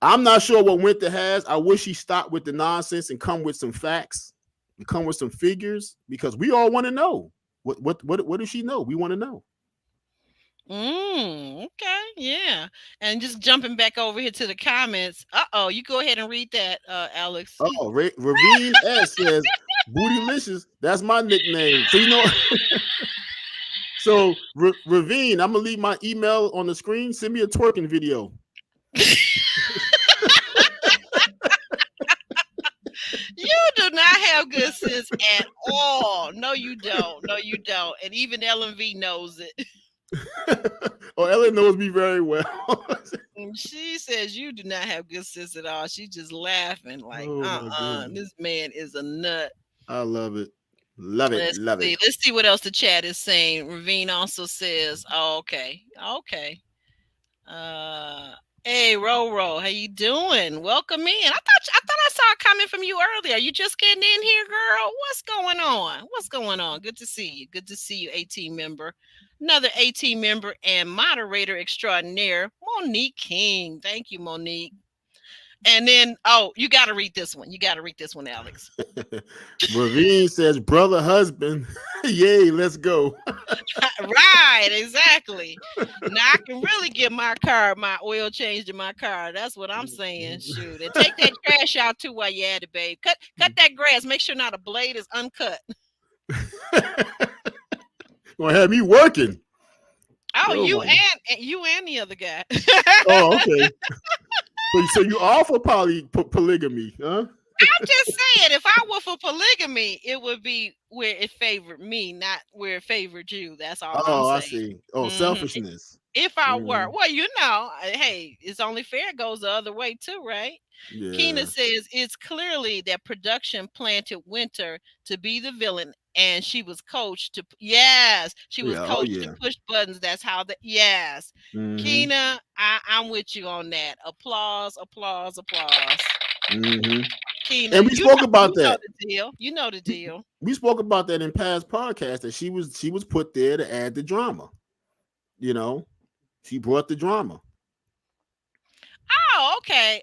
[SPEAKER 3] I'm not sure what Winter has. I wish he stopped with the nonsense and come with some facts and come with some figures because we all want to know what does she know? We want to know.
[SPEAKER 2] Okay, yeah. And just jumping back over here to the comments. You go ahead and read that, Alex.
[SPEAKER 3] Oh, Ravine S says Bootylicious. That's my nickname. So so Ravine, I'm gonna leave my email on the screen. Send me a twerking video.
[SPEAKER 2] You do not have good sense at all. No, you don't. No, you don't. And even LMV knows it.
[SPEAKER 3] Oh, Ellen knows me very well.
[SPEAKER 2] She says you do not have good sense at all. She's just laughing like,
[SPEAKER 3] Oh my goodness.
[SPEAKER 2] this man is a nut.
[SPEAKER 3] I love it. Love it. Love it.
[SPEAKER 2] Let's see what else the chat is saying. Ravine also says, oh, okay. Okay. Hey, Roro, how you doing? Welcome in. I thought I saw a comment from you earlier. You just getting in here, girl? What's going on? What's going on? Good to see you. Good to see you, 18 member. Another 18 member and moderator extraordinaire, Monique King. Thank you, Monique. And then, oh, you got to read this one. You got to read this one, Alex.
[SPEAKER 3] Ravine says, brother, husband. Yay, let's go.
[SPEAKER 2] Right, exactly. Now I can really get my oil changed in my car. That's what I'm saying. Shoot, and take that trash out too while you're at it, babe. Cut that grass. Make sure not a blade is uncut.
[SPEAKER 3] Gonna have me working.
[SPEAKER 2] Oh,
[SPEAKER 3] Oh
[SPEAKER 2] you
[SPEAKER 3] my.
[SPEAKER 2] and the other guy.
[SPEAKER 3] Oh, okay. So you all for polygamy, huh?
[SPEAKER 2] I'm just saying, if I were for polygamy, it would be where it favored me, not where it favored you. That's all I'm
[SPEAKER 3] Oh, I
[SPEAKER 2] saying.
[SPEAKER 3] see. Oh,
[SPEAKER 2] hmm
[SPEAKER 3] selfishness.
[SPEAKER 2] If I were,
[SPEAKER 3] Mhm.
[SPEAKER 2] well, hey, it's only fair it goes the other way too, right? Keena
[SPEAKER 3] Yeah.
[SPEAKER 2] says it's clearly that production planted Winter to be the villain, and she was coached to yes, she was
[SPEAKER 3] Yeah. Oh,
[SPEAKER 2] coached to
[SPEAKER 3] yeah.
[SPEAKER 2] push buttons. That's how the yes,
[SPEAKER 3] Mm-hmm.
[SPEAKER 2] Keena, I'm with you on that. Applause, applause, applause.
[SPEAKER 3] Mm-hmm.
[SPEAKER 2] Keena,
[SPEAKER 3] And we spoke about
[SPEAKER 2] you know
[SPEAKER 3] that.
[SPEAKER 2] the deal. You know the deal.
[SPEAKER 3] We spoke about that in past podcasts that she was put there to add the drama. You know, she brought the drama.
[SPEAKER 2] Oh, okay.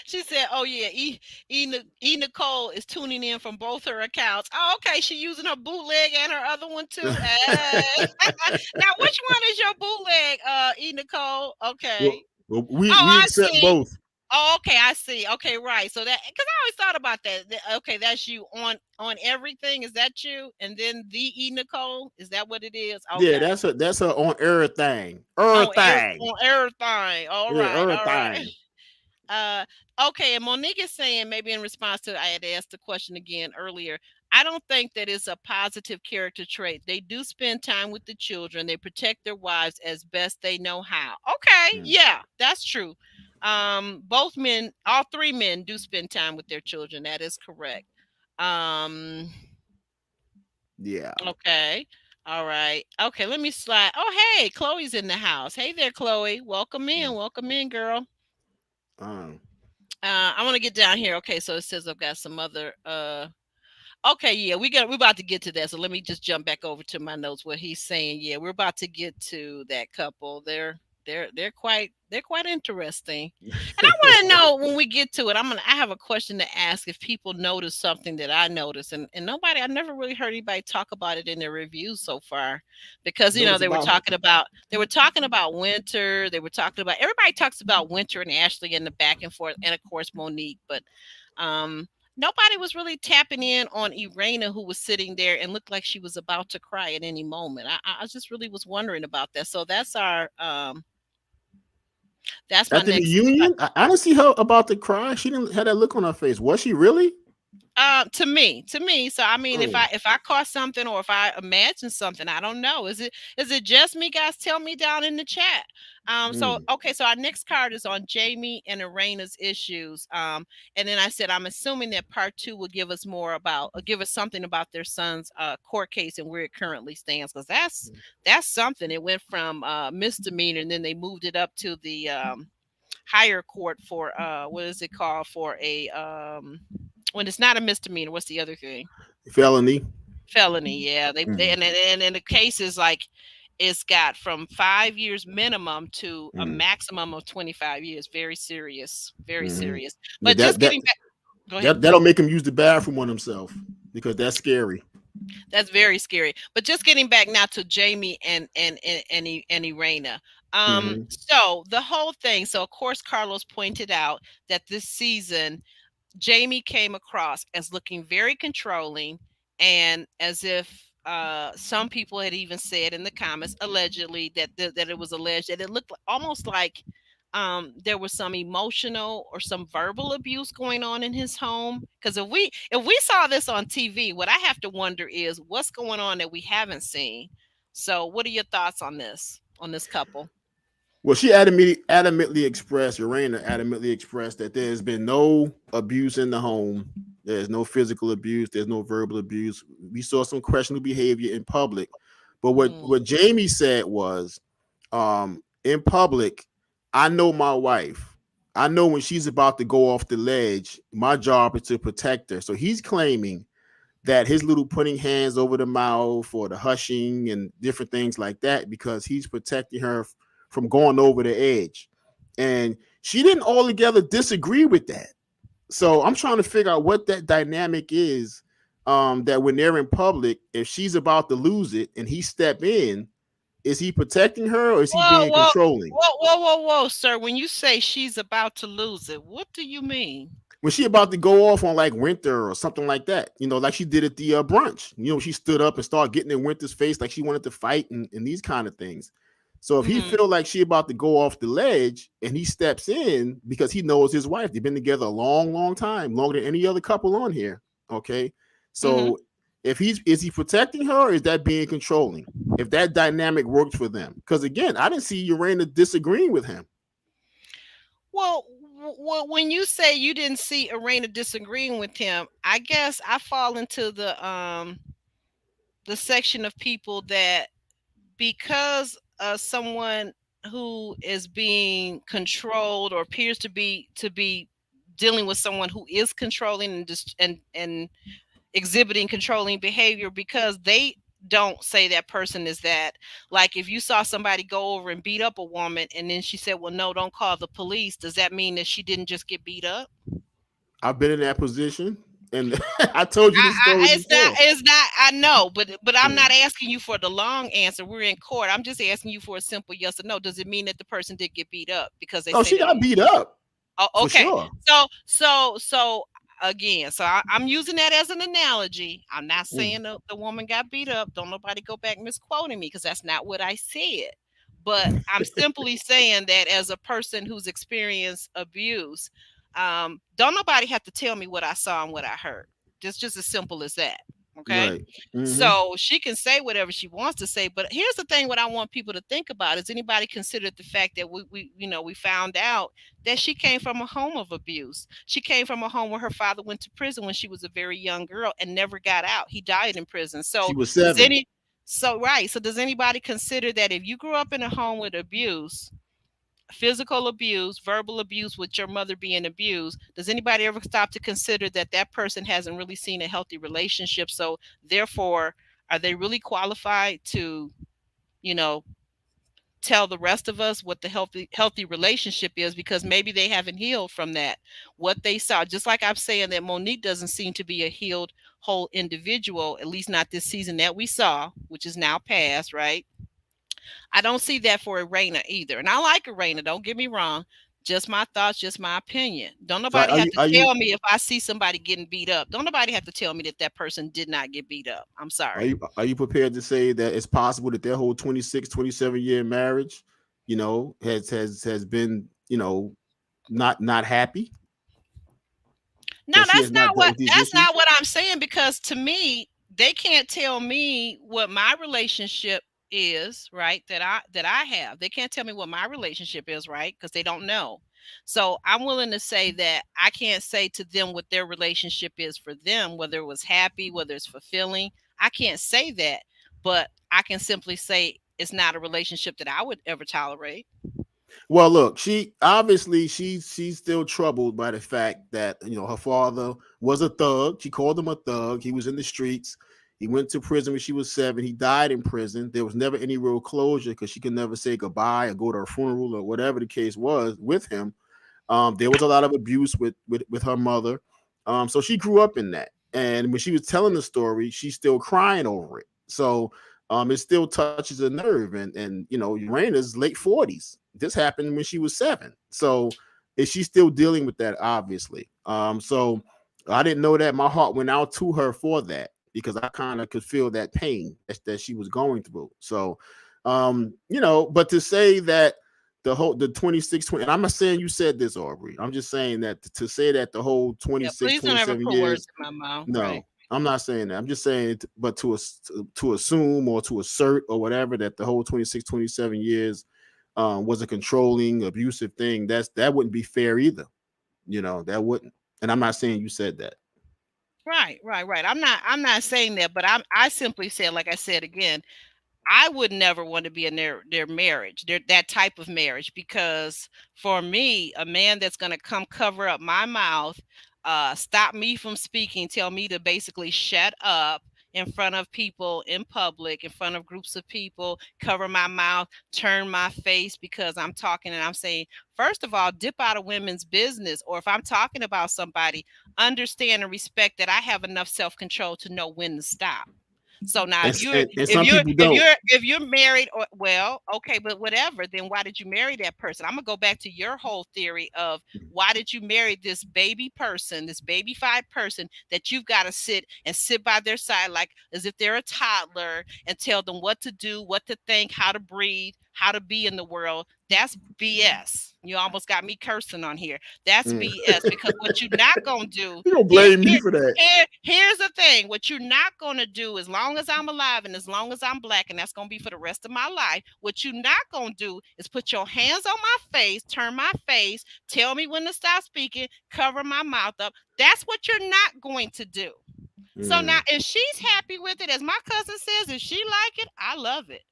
[SPEAKER 2] She said, "Oh yeah, Nicole is tuning in from both her accounts. Oh, okay. She using her bootleg and her other one too. Hey. Now, which one is your bootleg, Nicole? Okay.
[SPEAKER 3] Well, we
[SPEAKER 2] Oh, I
[SPEAKER 3] accept
[SPEAKER 2] see.
[SPEAKER 3] both.
[SPEAKER 2] Oh, okay, I see. Okay, right. So that because I always thought about that. Okay, that's you on everything. Is that you? And then the Nicole. Is that what it is?
[SPEAKER 3] Yeah,
[SPEAKER 2] Okay.
[SPEAKER 3] that's her on everything.
[SPEAKER 2] On everything. All
[SPEAKER 3] Yeah,
[SPEAKER 2] right. All right.
[SPEAKER 3] everything.
[SPEAKER 2] Uh, okay, and Monique is saying maybe in response to I had asked the question again earlier. I don't think that is a positive character trait. They do spend time with the children. They protect their wives as best they know how. Okay,
[SPEAKER 3] Mm,
[SPEAKER 2] yeah, that's true. Both men, all three men, do spend time with their children. That is correct. Um,
[SPEAKER 3] yeah.
[SPEAKER 2] okay. All right. Okay, let me slide. Oh, hey, Chloe's in the house. Hey there, Chloe. Welcome in.
[SPEAKER 3] Mm,
[SPEAKER 2] Welcome in, girl.
[SPEAKER 3] um,
[SPEAKER 2] I want to get down here. Okay, so it says I've got some other okay, yeah, we're about to get to that. So let me just jump back over to my notes where he's saying, yeah, we're about to get to that couple. They're quite interesting. And I want to know when we get to it, I have a question to ask if people notice something that I noticed. And I never really heard anybody talk about it in their reviews so far. Because
[SPEAKER 3] notice about
[SPEAKER 2] they were talking about Winter, they were talking about everybody talks about Winter and Ashley and the back and forth, and of course Monique, but um nobody was really tapping in on Irena, who was sitting there and looked like she was about to cry at any moment. I just really was wondering about that. So that's my
[SPEAKER 3] at the
[SPEAKER 2] next.
[SPEAKER 3] reunion. I didn't see her about to cry. She didn't have that look on her face. Was she really?
[SPEAKER 2] To me. So I mean, if
[SPEAKER 3] Oh,
[SPEAKER 2] I caught something or if I imagine something, I don't know. Is it just me, guys? Tell me down in the chat. So
[SPEAKER 3] mm,
[SPEAKER 2] okay, so our next card is on Jamie and Arena's issues. And then I said I'm assuming that part two will give us more about, give us something about their son's court case and where it currently stands, because that's something. It went from misdemeanor and then they moved it up to the higher court for what is it called, for a when it's not a misdemeanor, what's the other thing?
[SPEAKER 3] felony.
[SPEAKER 2] Felony. Yeah, they
[SPEAKER 3] Mm,
[SPEAKER 2] and the case is like it's got from 5 years minimum to a
[SPEAKER 3] mm,
[SPEAKER 2] maximum of 25 years. Very serious, very
[SPEAKER 3] mm-hmm.
[SPEAKER 2] serious.
[SPEAKER 3] Yeah,
[SPEAKER 2] But just getting back, go ahead.
[SPEAKER 3] that'll make him use the bathroom on himself because that's scary.
[SPEAKER 2] That's very scary. But just getting back now to Jamie and Irena.
[SPEAKER 3] Mm-hmm.
[SPEAKER 2] So the whole thing. So of course, Carlos pointed out that this season Jamie came across as looking very controlling, and as if some people had even said in the comments, allegedly, that it was alleged that it looked almost like there was some emotional or some verbal abuse going on in his home. Because if we saw this on TV, what I have to wonder is what's going on that we haven't seen. So, what are your thoughts on this couple?
[SPEAKER 3] Well, she adamantly expressed, Urana adamantly expressed that there's been no abuse in the home. There's no physical abuse. There's no verbal abuse. We saw some questionable behavior in public. But what
[SPEAKER 2] Mm,
[SPEAKER 3] Jamie said was, in public, I know my wife. I know when she's about to go off the ledge, my job is to protect her. So he's claiming that his little putting hands over the mouth or the hushing and different things like that because he's protecting her from going over the edge. And she didn't altogether disagree with that. So I'm trying to figure out what that dynamic is. That when they're in public, if she's about to lose it and he step in, is he protecting her or is he
[SPEAKER 2] Whoa,
[SPEAKER 3] being
[SPEAKER 2] whoa,
[SPEAKER 3] controlling?
[SPEAKER 2] whoa, sir. When you say she's about to lose it, what do you mean?
[SPEAKER 3] When she about to go off on like Winter or something like that, like she did at the brunch. She stood up and started getting in Winter's face like she wanted to fight and these kind of things. So if he
[SPEAKER 2] Hmm.
[SPEAKER 3] feel like she about to go off the ledge and he steps in because he knows his wife, they've been together a long, long time, longer than any other couple on here. Okay,
[SPEAKER 2] Hmm.
[SPEAKER 3] so if is he protecting her or is that being controlling? If that dynamic works for them, because again, I didn't see Urena disagreeing with him.
[SPEAKER 2] Well, when you say you didn't see Arena disagreeing with him, I guess I fall into the section of people that because someone who is being controlled or appears to be dealing with someone who is controlling and just and exhibiting controlling behavior because they don't say that person is that. Like if you saw somebody go over and beat up a woman and then she said, well, no, don't call the police, does that mean that she didn't just get beat up?
[SPEAKER 3] I've been in that position, and I told you this story
[SPEAKER 2] It's not.
[SPEAKER 3] before.
[SPEAKER 2] It's not. I know, but I'm
[SPEAKER 3] Yeah.
[SPEAKER 2] not asking you for the long answer. We're in court. I'm just asking you for a simple yes or no. Does it mean that the person did get beat up because they
[SPEAKER 3] Oh,
[SPEAKER 2] say
[SPEAKER 3] she
[SPEAKER 2] they
[SPEAKER 3] got
[SPEAKER 2] don't?
[SPEAKER 3] beat up
[SPEAKER 2] Oh,
[SPEAKER 3] for
[SPEAKER 2] okay.
[SPEAKER 3] sure.
[SPEAKER 2] So again, I'm using that as an analogy. I'm not
[SPEAKER 3] Mm.
[SPEAKER 2] saying the woman got beat up. Don't nobody go back misquoting me because that's not what I said. But I'm simply saying that as a person who's experienced abuse, don't nobody have to tell me what I saw and what I heard. Just as simple as that. Okay.
[SPEAKER 3] Right. Hmm.
[SPEAKER 2] So she can say whatever she wants to say, but here's the thing: what I want people to think about is anybody considered the fact that we found out that she came from a home of abuse. She came from a home where her father went to prison when she was a very young girl and never got out. He died in prison.
[SPEAKER 3] She
[SPEAKER 2] So
[SPEAKER 3] was
[SPEAKER 2] does
[SPEAKER 3] 7.
[SPEAKER 2] any so right. So does anybody consider that if you grew up in a home with abuse, physical abuse, verbal abuse with your mother being abused, does anybody ever stop to consider that that person hasn't really seen a healthy relationship? So therefore, are they really qualified to, you know, tell the rest of us what the healthy relationship is because maybe they haven't healed from that what they saw, just like I'm saying that Monique doesn't seem to be a healed whole individual, at least not this season that we saw, which is now past, right? I don't see that for Arena either, and I like Arena, don't get me wrong. Just my thoughts, just my opinion. Don't
[SPEAKER 3] So
[SPEAKER 2] nobody
[SPEAKER 3] are
[SPEAKER 2] have
[SPEAKER 3] you
[SPEAKER 2] to
[SPEAKER 3] are you
[SPEAKER 2] tell me if I see somebody getting beat up. Don't nobody have to tell me that that person did not get beat up. I'm
[SPEAKER 3] are
[SPEAKER 2] sorry.
[SPEAKER 3] you are you prepared to say that it's possible that their whole 26, 27 year marriage, has been, not happy,
[SPEAKER 2] No,
[SPEAKER 3] that she has not dealt with these
[SPEAKER 2] that's
[SPEAKER 3] issues?
[SPEAKER 2] not what I'm saying because to me, they can't tell me what my relationship is, right? That I have. They can't tell me what my relationship is, right? Because they don't know. So I'm willing to say that I can't say to them what their relationship is for them, whether it was happy, whether it's fulfilling. I can't say that, but I can simply say it's not a relationship that I would ever tolerate.
[SPEAKER 3] Well, look, she obviously she's still troubled by the fact that her father was a thug. She called him a thug. He was in the streets. He went to prison when she was 7. He died in prison. There was never any real closure because she could never say goodbye or go to her funeral or whatever the case was with him. There was a lot of abuse with her mother. So she grew up in that. And when she was telling the story, she's still crying over it. So it still touches a nerve. And Uranus late 40s. This happened when she was 7. So is she still dealing with that? Obviously. So I didn't know that. My heart went out to her for that because I kind of could feel that pain that she was going through. So but to say that the 26 20, and I'm not saying you said this, Aubrey. I'm just saying that to say that the whole
[SPEAKER 2] Yeah,
[SPEAKER 3] 26
[SPEAKER 2] please don't ever
[SPEAKER 3] 27
[SPEAKER 2] put words
[SPEAKER 3] years,
[SPEAKER 2] in my mouth, right?
[SPEAKER 3] no, I'm not saying that. I'm just saying but to assume or to assert or whatever that the whole 26 27 years was a controlling abusive thing, that wouldn't be fair either. That wouldn't. And I'm not saying you said that.
[SPEAKER 2] Right. I'm not saying that, but I simply said, like I said again, I would never want to be in their marriage, that type of marriage, because for me, a man that's going to come cover up my mouth, stop me from speaking, tell me to basically shut up in front of people in public, in front of groups of people, cover my mouth, turn my face because I'm talking and I'm saying, first of all, dip out of women's business, or if I'm talking about somebody, understand and respect that I have enough self-control to know when to stop. So now
[SPEAKER 3] And,
[SPEAKER 2] if you're
[SPEAKER 3] and some people don't.
[SPEAKER 2] if you're married, or well, okay, but whatever, then why did you marry that person? I'm gonna go back to your whole theory of why did you marry this baby person, this babyfied person that you've got to sit by their side like as if they're a toddler and tell them what to do, what to think, how to breathe, how to be in the world. That's BS. You almost got me cursing on here. That's
[SPEAKER 3] Mm.
[SPEAKER 2] BS, because what you're not gonna do
[SPEAKER 3] You don't
[SPEAKER 2] here,
[SPEAKER 3] blame me
[SPEAKER 2] here,
[SPEAKER 3] for that.
[SPEAKER 2] here's the thing. What you're not going to do, as long as I'm alive and as long as I'm black, and that's going to be for the rest of my life, what you're not going to do is put your hands on my face, turn my face, tell me when to stop speaking, cover my mouth up. That's what you're not going to do. So now,
[SPEAKER 3] Mm,
[SPEAKER 2] if she's happy with it, as my cousin says, if she like it, I love it.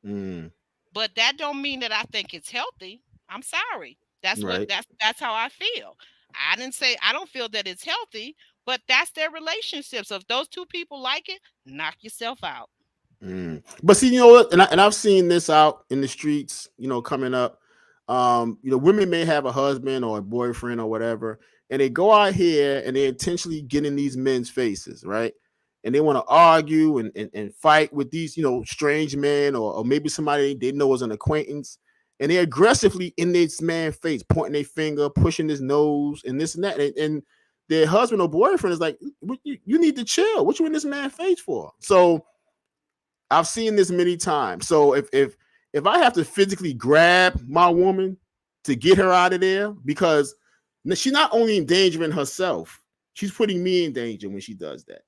[SPEAKER 3] mm,
[SPEAKER 2] But that don't mean that I think it's healthy. I'm sorry. That's what
[SPEAKER 3] right.
[SPEAKER 2] that's how I feel. I didn't say I don't feel that it's healthy, but that's their relationship. So if those two people like it, knock yourself out.
[SPEAKER 3] Mm. But see, you know what? And I've seen this out in the streets, coming up. Women may have a husband or a boyfriend or whatever, and they go out here and they intentionally get in these men's faces, right? And they want to argue and fight with these, strange men, or maybe somebody they know as an acquaintance. And they aggressively in this man's face, pointing their finger, pushing his nose, and this and that. And their husband or boyfriend is like, you need to chill. What you in this man's face for? So I've seen this many times. So if I have to physically grab my woman to get her out of there, because she's not only endangering herself, she's putting me in danger when she does that.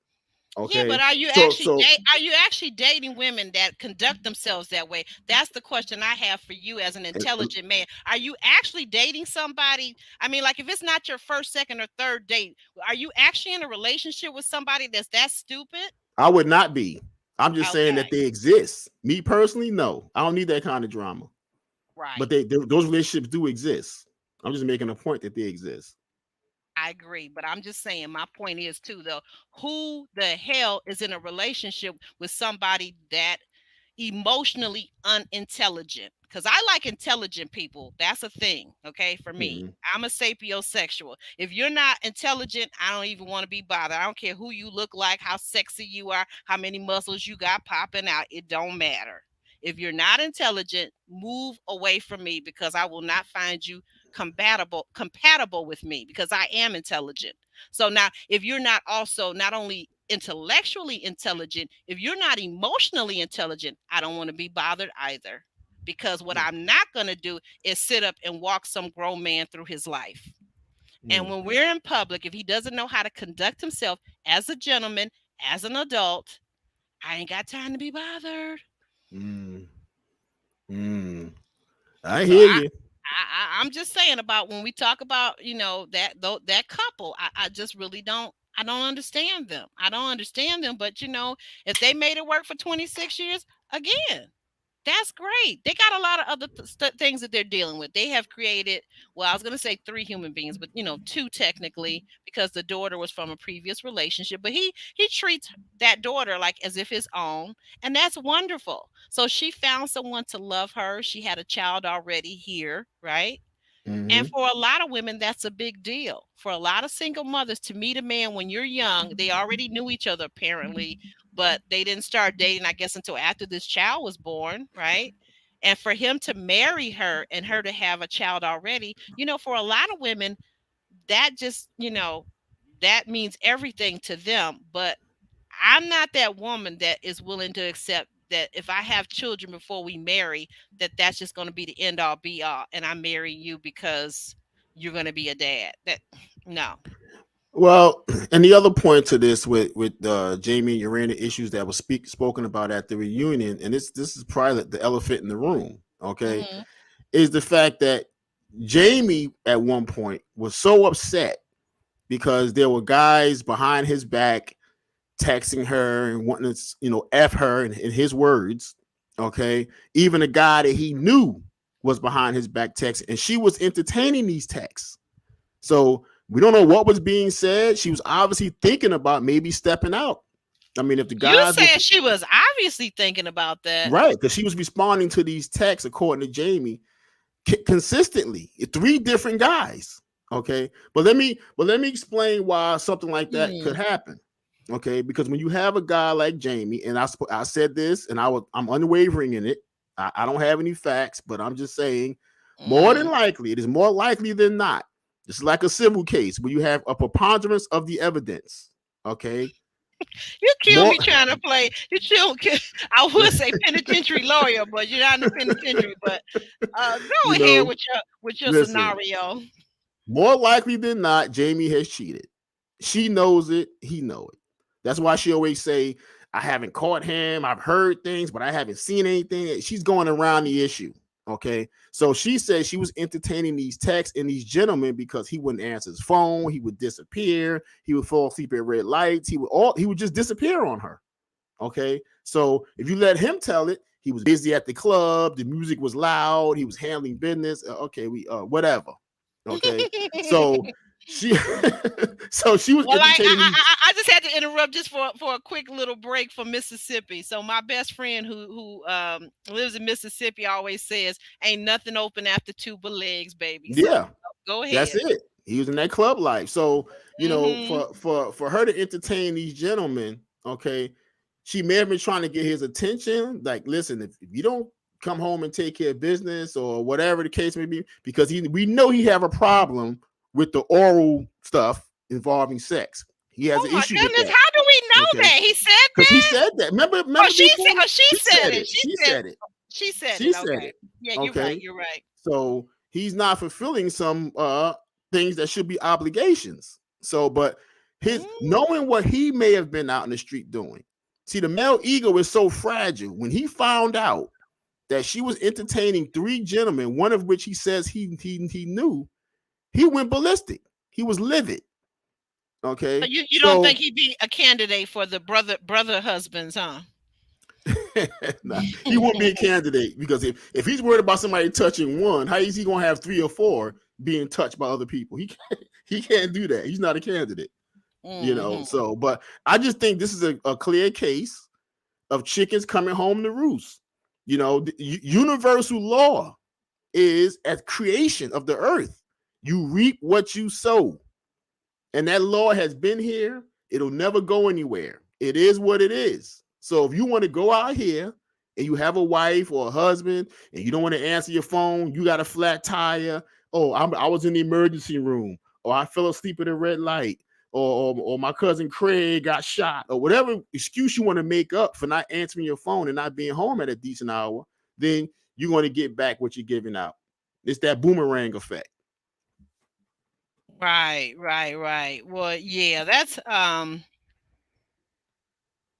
[SPEAKER 2] Yeah, but
[SPEAKER 3] Okay. So
[SPEAKER 2] are you actually dating women that conduct themselves that way? That's the question I have for you as an
[SPEAKER 3] and
[SPEAKER 2] intelligent man. Are you actually dating somebody? I mean, like if it's not your first, second, or third date, are you actually in a relationship with somebody that's that stupid?
[SPEAKER 3] I would not be. I'm just saying that
[SPEAKER 2] Okay,
[SPEAKER 3] they exist. Me personally, no. I don't need that kind of drama. But
[SPEAKER 2] right.
[SPEAKER 3] those relationships do exist. I'm just making a point that they exist.
[SPEAKER 2] I agree, but I'm just saying my point is too though, who the hell is in a relationship with somebody that emotionally unintelligent? Because I like intelligent people. That's a thing, okay, for me.
[SPEAKER 3] Mm-hmm.
[SPEAKER 2] I'm a sapiosexual. If you're not intelligent, I don't even want to be bothered. I don't care who you look like, how sexy you are, how many muscles you got popping out. It don't matter. If you're not intelligent, move away from me, because I will not find you compatible with me, because I am intelligent. So now if you're not also not only intellectually intelligent, if you're not emotionally intelligent, I don't want to be bothered either. Because what I'm not going to do is sit up and walk some grown man through his life. And when we're in public, if he doesn't know how to conduct himself as a gentleman, as an adult, I ain't got time to be bothered.
[SPEAKER 3] Mm-hmm. Mm. I
[SPEAKER 2] So
[SPEAKER 3] hear you.
[SPEAKER 2] I'm just saying about when we talk about that couple, I just really don't. I don't understand them. I don't understand them. But if they made it work for 26 years, again, that's great. They got a lot of other things that they're dealing with. They have created, well, I was going to say three human beings, but two technically, because the daughter was from a previous relationship. But he treats that daughter like as if his own, and that's wonderful. So she found someone to love her. She had a child already here, right? And
[SPEAKER 3] Mm-hmm.
[SPEAKER 2] for a lot of women, that's a big deal. For a lot of single mothers to meet a man when you're young, they already knew each other apparently, but they didn't start dating, I guess, until after this child was born, right? And for him to marry her and her to have a child already, for a lot of women, that just, that means everything to them. But I'm not that woman that is willing to accept that if I have children before we marry, that's just going to be the end all be all, and I marry you because you're going to be a dad. That no.
[SPEAKER 3] Well, and the other point to this with Jamie and Urania issues that was spoken about at the reunion, and this is probably the elephant in the room, okay,
[SPEAKER 2] Hmm.
[SPEAKER 3] is the fact that Jamie at one point was so upset because there were guys behind his back texting her and wanting to, f her in his words, Okay, even a guy that he knew was behind his back texting, and she was entertaining these texts. So we don't know what was being said. She was obviously thinking about maybe stepping out. I mean, if the
[SPEAKER 2] You
[SPEAKER 3] guys were
[SPEAKER 2] said she was obviously thinking about that.
[SPEAKER 3] right, because she was responding to these texts, according to Jamie, consistently. Three different guys. Okay, but let me explain why something like that could
[SPEAKER 2] Hmm.
[SPEAKER 3] happen. Okay, because when you have a guy like Jamie, and I said this, and I'm unwavering in it. I don't have any facts, but I'm just saying, more than
[SPEAKER 2] Mm.
[SPEAKER 3] likely, it is more likely than not. It's like a civil case where you have a preponderance of the evidence. Okay,
[SPEAKER 2] You kill
[SPEAKER 3] more
[SPEAKER 2] me trying to play. You kill. I would say penitentiary lawyer, but you're not in the penitentiary. But go
[SPEAKER 3] you
[SPEAKER 2] ahead
[SPEAKER 3] know,
[SPEAKER 2] with your
[SPEAKER 3] listen,
[SPEAKER 2] scenario.
[SPEAKER 3] more likely than not, Jamie has cheated. She knows it. He know it. That's why she always say, "I haven't caught him. I've heard things, but I haven't seen anything." She's going around the issue. Okay, so she said she was entertaining these texts and these gentlemen because he wouldn't answer his phone. He would disappear. He would fall asleep at red lights. He would just disappear on her. Okay, so if you let him tell it, he was busy at the club. The music was loud. He was handling business. Okay, we whatever. Okay, so she so she was
[SPEAKER 2] Well, like
[SPEAKER 3] entertaining these.
[SPEAKER 2] I just had to interrupt just for a quick little break from Mississippi. So my best friend who lives in Mississippi always says, "Ain't nothing open after two but legs, baby." So
[SPEAKER 3] Yeah,
[SPEAKER 2] go
[SPEAKER 3] that's
[SPEAKER 2] ahead.
[SPEAKER 3] it. He was in that club life. So
[SPEAKER 2] Hmm.
[SPEAKER 3] for her to entertain these gentlemen, okay, she may have been trying to get his attention. Like, listen, if you don't come home and take care of business or whatever the case may be, because we know he have a problem with the oral stuff involving sex. He has
[SPEAKER 2] Oh
[SPEAKER 3] an
[SPEAKER 2] my
[SPEAKER 3] issue with
[SPEAKER 2] goodness,
[SPEAKER 3] that.
[SPEAKER 2] how do we know
[SPEAKER 3] Okay,
[SPEAKER 2] that he said
[SPEAKER 3] because he
[SPEAKER 2] that?
[SPEAKER 3] said that. Remember,
[SPEAKER 2] Oh,
[SPEAKER 3] remember before
[SPEAKER 2] she
[SPEAKER 3] he
[SPEAKER 2] said
[SPEAKER 3] said
[SPEAKER 2] it.
[SPEAKER 3] it. She said it.
[SPEAKER 2] She said
[SPEAKER 3] She
[SPEAKER 2] it.
[SPEAKER 3] said
[SPEAKER 2] Okay.
[SPEAKER 3] it.
[SPEAKER 2] Yeah, you're right.
[SPEAKER 3] Okay.
[SPEAKER 2] You're right.
[SPEAKER 3] So he's not fulfilling some things that should be obligations. So, but his
[SPEAKER 2] Mm.
[SPEAKER 3] knowing what he may have been out in the street doing. See, the male ego is so fragile. When he found out that she was entertaining three gentlemen, one of which he says he knew, he went ballistic. He was livid.
[SPEAKER 2] So
[SPEAKER 3] Okay.
[SPEAKER 2] you don't think
[SPEAKER 3] So
[SPEAKER 2] he'd be a candidate for the brother husbands, huh?
[SPEAKER 3] nah, he wouldn't be a candidate because if he's worried about somebody touching one, how is he gonna have three or four being touched by other people? He can't do that. He's not a candidate,
[SPEAKER 2] Hmm.
[SPEAKER 3] So, but I just think this is a clear case of chickens coming home to roost. The universal law is at creation of the earth. You reap what you sow. And that law has been here. It'll never go anywhere. It is what it is. So if you want to go out here and you have a wife or a husband and you don't want to answer your phone, you got a flat tire. Oh, I was in the emergency room, or I fell asleep at a red light, or my cousin Craig got shot, or whatever excuse you want to make up for not answering your phone and not being home at a decent hour, then you're going to get back what you're giving out. It's that boomerang effect.
[SPEAKER 2] Right, right, right. Well, yeah, that's I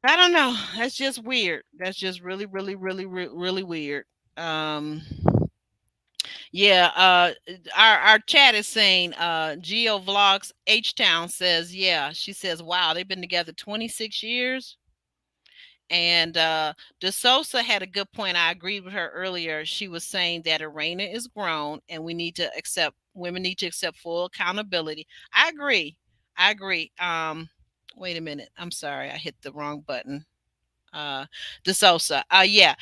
[SPEAKER 2] don't know. That's just weird. That's just really, really, really, really weird. Um, yeah. Our chat is saying, Geo Vlogs H Town says, yeah. She says, wow, they've been together 26 years. And De Sosa had a good point. I agreed with her earlier. She was saying that Arena is grown, and women need to accept full accountability. I agree. I agree. Wait a minute. I'm sorry. I hit the wrong button. DeSosa. Yeah.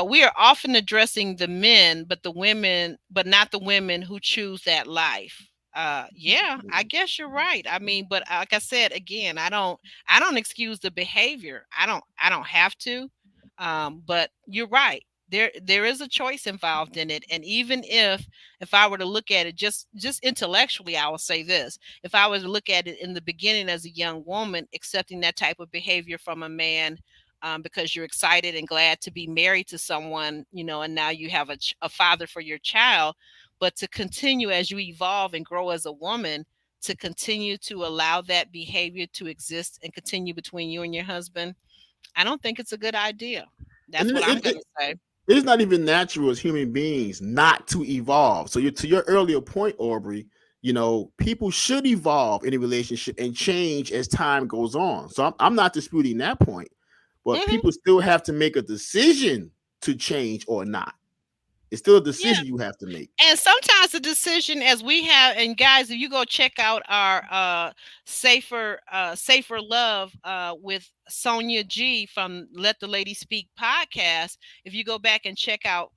[SPEAKER 2] We are often addressing the men, but not the women who choose that life. Yeah, I guess you're right. I mean, but like I said again, I don't excuse the behavior. I don't have to. But you're right. There is a choice involved in it, and even if I were to look at it just intellectually, I will say this: if I was to look at it in the beginning as a young woman, accepting that type of behavior from a man, because you're excited and glad to be married to someone, and now you have a father for your child. But to continue as you evolve and grow as a woman, to continue to allow that behavior to exist and continue between you and your husband, I don't think it's a good idea.
[SPEAKER 3] And
[SPEAKER 2] That's what I'm going to say.
[SPEAKER 3] it's not even natural as human beings not to evolve. So to your earlier point, Aubrey, people should evolve in a relationship and change as time goes on. So I'm not disputing that point, but
[SPEAKER 2] Hmm.
[SPEAKER 3] people still have to make a decision to change or not. It's still a
[SPEAKER 2] Yeah.
[SPEAKER 3] decision you have to make.
[SPEAKER 2] And sometimes the decision, as we have, and guys, if you go check out our safer love with Sonia G from Let the Lady Speak podcast, if you go back and check out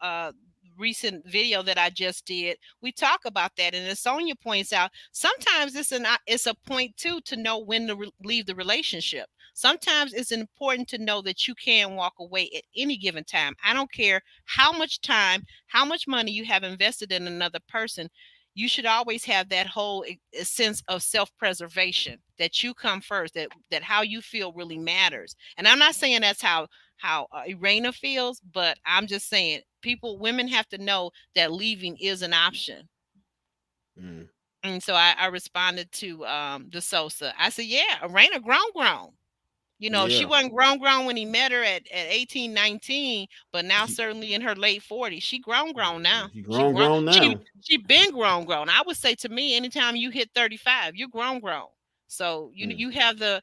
[SPEAKER 2] recent video that I just did, we talk about that. And as Sonia points out, sometimes it's a point too to know when to leave the relationship. Sometimes it's important to know that you can walk away at any given time. I don't care how much time, how much money you have invested in another person. You should always have that whole sense of self-preservation, that you come first, that how you feel really matters. And I'm not saying that's how Irena feels, but I'm just saying women have to know that leaving is an option.
[SPEAKER 3] Mm.
[SPEAKER 2] And so I responded to the Sosa. I said, yeah, Irena grown. You know, she
[SPEAKER 3] Yeah.
[SPEAKER 2] wasn't grown when he met her at 18, 19, but now certainly in her late 40s. She grown now.
[SPEAKER 3] She
[SPEAKER 2] She grown.
[SPEAKER 3] grown now.
[SPEAKER 2] She been grown. I would say to me, anytime you hit 35, you're grown. So you have the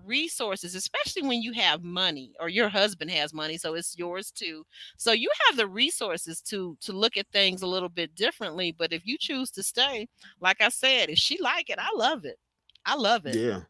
[SPEAKER 2] resources, especially when you have money or your husband has money, so it's yours too. So you have the resources to look at things a little bit differently. But if you choose to stay, like I said, if she like it, I love it. I love it.
[SPEAKER 3] Yeah.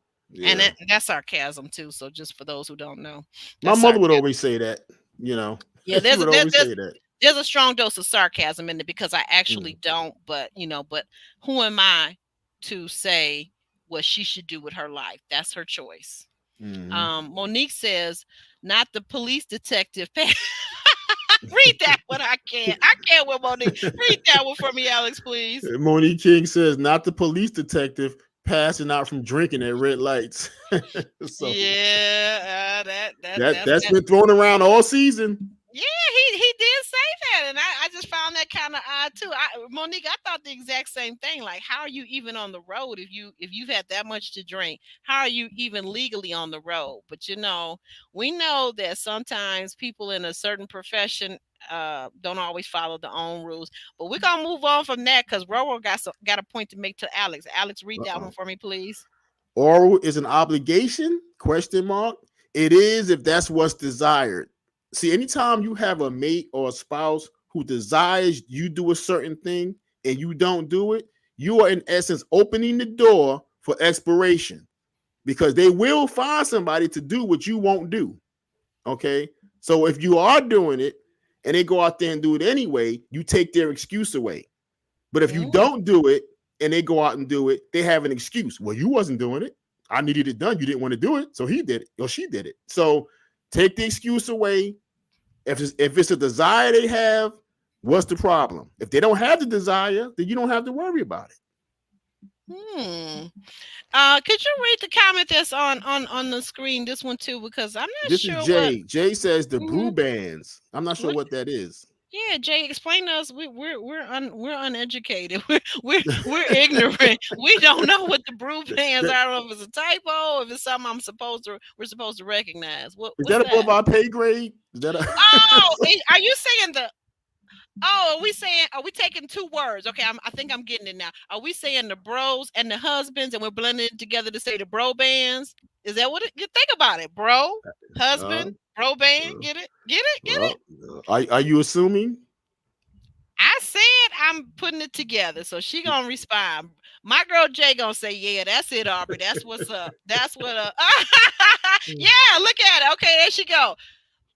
[SPEAKER 2] And
[SPEAKER 3] Yeah.
[SPEAKER 2] that's sarcasm too. So just for those who don't know,
[SPEAKER 3] My
[SPEAKER 2] that's
[SPEAKER 3] mother would
[SPEAKER 2] sarcasm.
[SPEAKER 3] always say that, you know.
[SPEAKER 2] Yeah,
[SPEAKER 3] She would always say that.
[SPEAKER 2] there's a strong dose of sarcasm in it because I actually
[SPEAKER 3] Mm.
[SPEAKER 2] don't. But but who am I to say what she should do with her life? That's her choice.
[SPEAKER 3] Mm-hmm.
[SPEAKER 2] Monique says, not the police detective. Read that one. I can't with Monique. Read that one for me, Alex, please.
[SPEAKER 3] Monique King says, not the police detective passing out from drinking at red lights. So
[SPEAKER 2] Yeah,
[SPEAKER 3] that's been thrown around all season.
[SPEAKER 2] Yeah, he did say that, and I just found that kind of odd too. Monique, I thought the exact same thing. Like, how are you even on the road if you've had that much to drink? How are you even legally on the road? But we know that sometimes people in a certain profession don't always follow their own rules. But we're gonna move on from that because Roro got a point to make to Alex. Alex, read that one for me, please.
[SPEAKER 3] Oral is an obligation? Question mark. It is if that's what's desired. See, anytime you have a mate or a spouse who desires you do a certain thing and you don't do it, you are in essence opening the door for expiration because they will find somebody to do what you won't do. Okay. So if you are doing it and they go out there and do it anyway, you take their excuse away. But if you don't do it and they go out and do it, they have an excuse. Well, you wasn't doing it. I needed it done. You didn't want to do it. So he did it or she did it. So take the excuse away. If it's a desire they have, what's the problem? If they don't have the desire, then you don't have to worry about it.
[SPEAKER 2] Could you read the comment that's on the screen? This one too, because I'm not
[SPEAKER 3] This
[SPEAKER 2] sure
[SPEAKER 3] is Jay.
[SPEAKER 2] what.
[SPEAKER 3] Jay says the brew bands. I'm not sure what that is.
[SPEAKER 2] Yeah, Jay, explain to us. We're uneducated. We're ignorant. We don't know what the brew bands are. I don't know if it's a typo, if it's something we're supposed to recognize. What's
[SPEAKER 3] that above our pay grade? Is that
[SPEAKER 2] are you saying the? Oh, are we taking two words? Okay, I think I'm getting it now. Are we saying the bros and the husbands, and we're blending it together to say the bro bands? Is that what you think about it? Bro, husband, bro band. Get it? Get it?
[SPEAKER 3] Are you assuming?
[SPEAKER 2] I said I'm putting it together, so she gonna respond. My girl Jay gonna say, "Yeah, that's it, Aubery. That's what's up. That's what up." Yeah, look at it. Okay, there she go.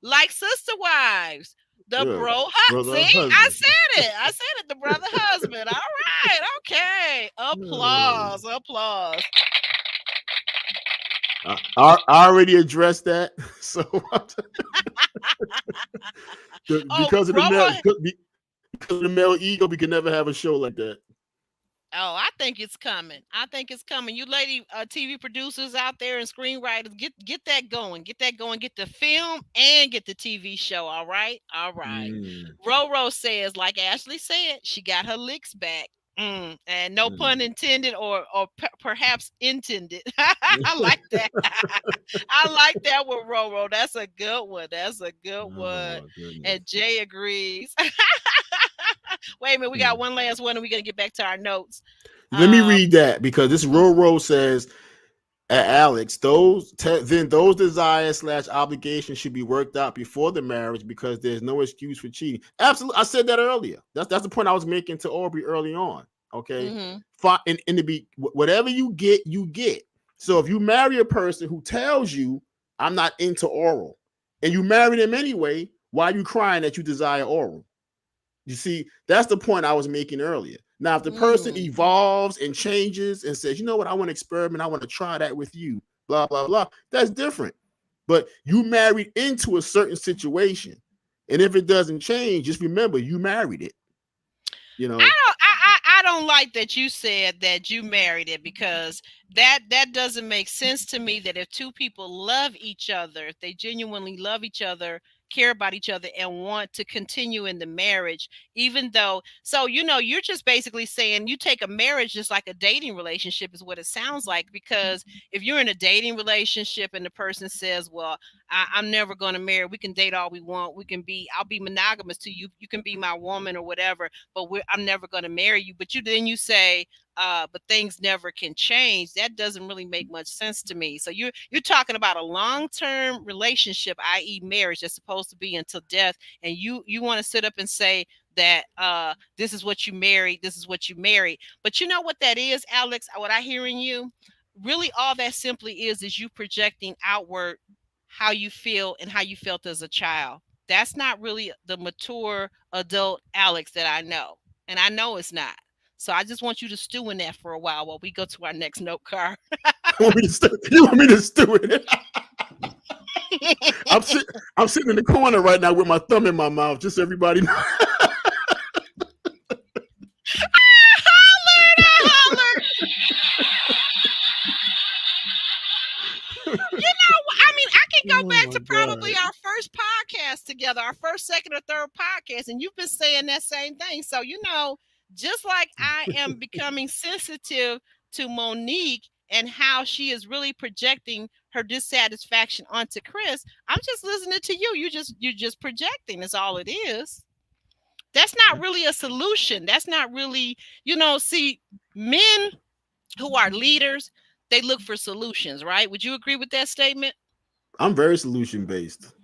[SPEAKER 2] Like sister wives. The bro husband. See, I said it. The brother husband. All right. Okay. Applause.
[SPEAKER 3] I already addressed that. So because of the male ego, we can never have a show like that.
[SPEAKER 2] Oh, I think it's coming. You lady TV producers out there and screenwriters, get that going. Get the film and get the TV show. All right. Roro says, like Ashley said, she got her licks back. And no pun intended or perhaps intended. I like that. I like that with Roro. That's a good one. And Jay agrees. Wait a minute, we got one last one and we're going to get back to our notes.
[SPEAKER 3] Let me read that because this Roro says, Alex, then those desires / obligations should be worked out before the marriage because there's no excuse for cheating. Absolutely, I said that earlier. That's the point I was making to Aubery early on. Okay,
[SPEAKER 2] Mm-hmm.
[SPEAKER 3] in the be whatever you get, you get. So if you marry a person who tells you I'm not into oral, and you marry them anyway, why are you crying that you desire oral? You see, that's the point I was making earlier. Now, if the person
[SPEAKER 2] Mm.
[SPEAKER 3] evolves and changes and says, you know what, I want to experiment, I want to try that with you, blah, blah, blah, that's different. But you married into a certain situation. And if it doesn't change, just remember you married it. You know,
[SPEAKER 2] I don't like that you said that you married it, because that doesn't make sense to me. That if two people love each other, if they genuinely love each other, care about each other, and want to continue in the marriage, even though, so you're just basically saying you take a marriage just like a dating relationship is what it sounds like. Because if you're in a dating relationship and the person says, well, I'm never going to marry, we can date all we want, I'll be monogamous to you, you can be my woman or whatever, but I'm never going to marry you. But you say, but things never can change. That doesn't really make much sense to me. So you're talking about a long-term relationship, i.e., marriage, that's supposed to be until death, and you want to sit up and say that this is what you married, this is what you married. But you know what that is, Alex? What I hear in you, really, all that simply is you projecting outward how you feel and how you felt as a child. That's not really the mature adult Alex that I know. And I know it's not. So I just want you to stew in that for a while we go to our next note card.
[SPEAKER 3] you want me to stew in it? I'm sitting in the corner right now with my thumb in my mouth, just so everybody knows.
[SPEAKER 2] Holler. I mean, I can go back to probably our first podcast together, our first, second, or third podcast, and you've been saying that same thing. So, just like I am becoming sensitive to Monique and how she is really projecting her dissatisfaction onto Chris, I'm just listening to you. You're just projecting. That's all it is. That's not really a solution. That's not really, see, men who are leaders, they look for solutions, right? Would you agree with that statement?
[SPEAKER 3] I'm very solution based.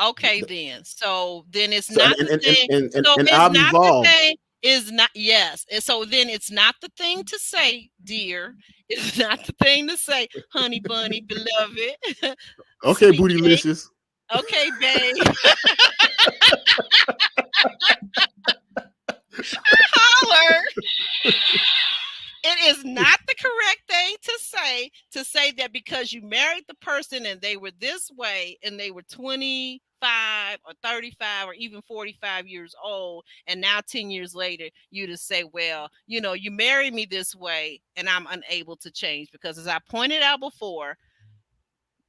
[SPEAKER 2] Okay, then. So then it's
[SPEAKER 3] So
[SPEAKER 2] not the thing. So
[SPEAKER 3] and
[SPEAKER 2] it's
[SPEAKER 3] I've
[SPEAKER 2] not the
[SPEAKER 3] evolved.
[SPEAKER 2] thing. Is not, yes. And so then it's not the thing to say, dear. It's not the thing to say, honey bunny, beloved,
[SPEAKER 3] Okay,
[SPEAKER 2] sweet cake.
[SPEAKER 3] bootylicious.
[SPEAKER 2] Okay, babe. Holler. It is not the correct thing to say that because you married the person and they were this way and they were 25 or 35 or even 45 years old, and now 10 years later you to say, well, you married me this way and I'm unable to change. Because as I pointed out before,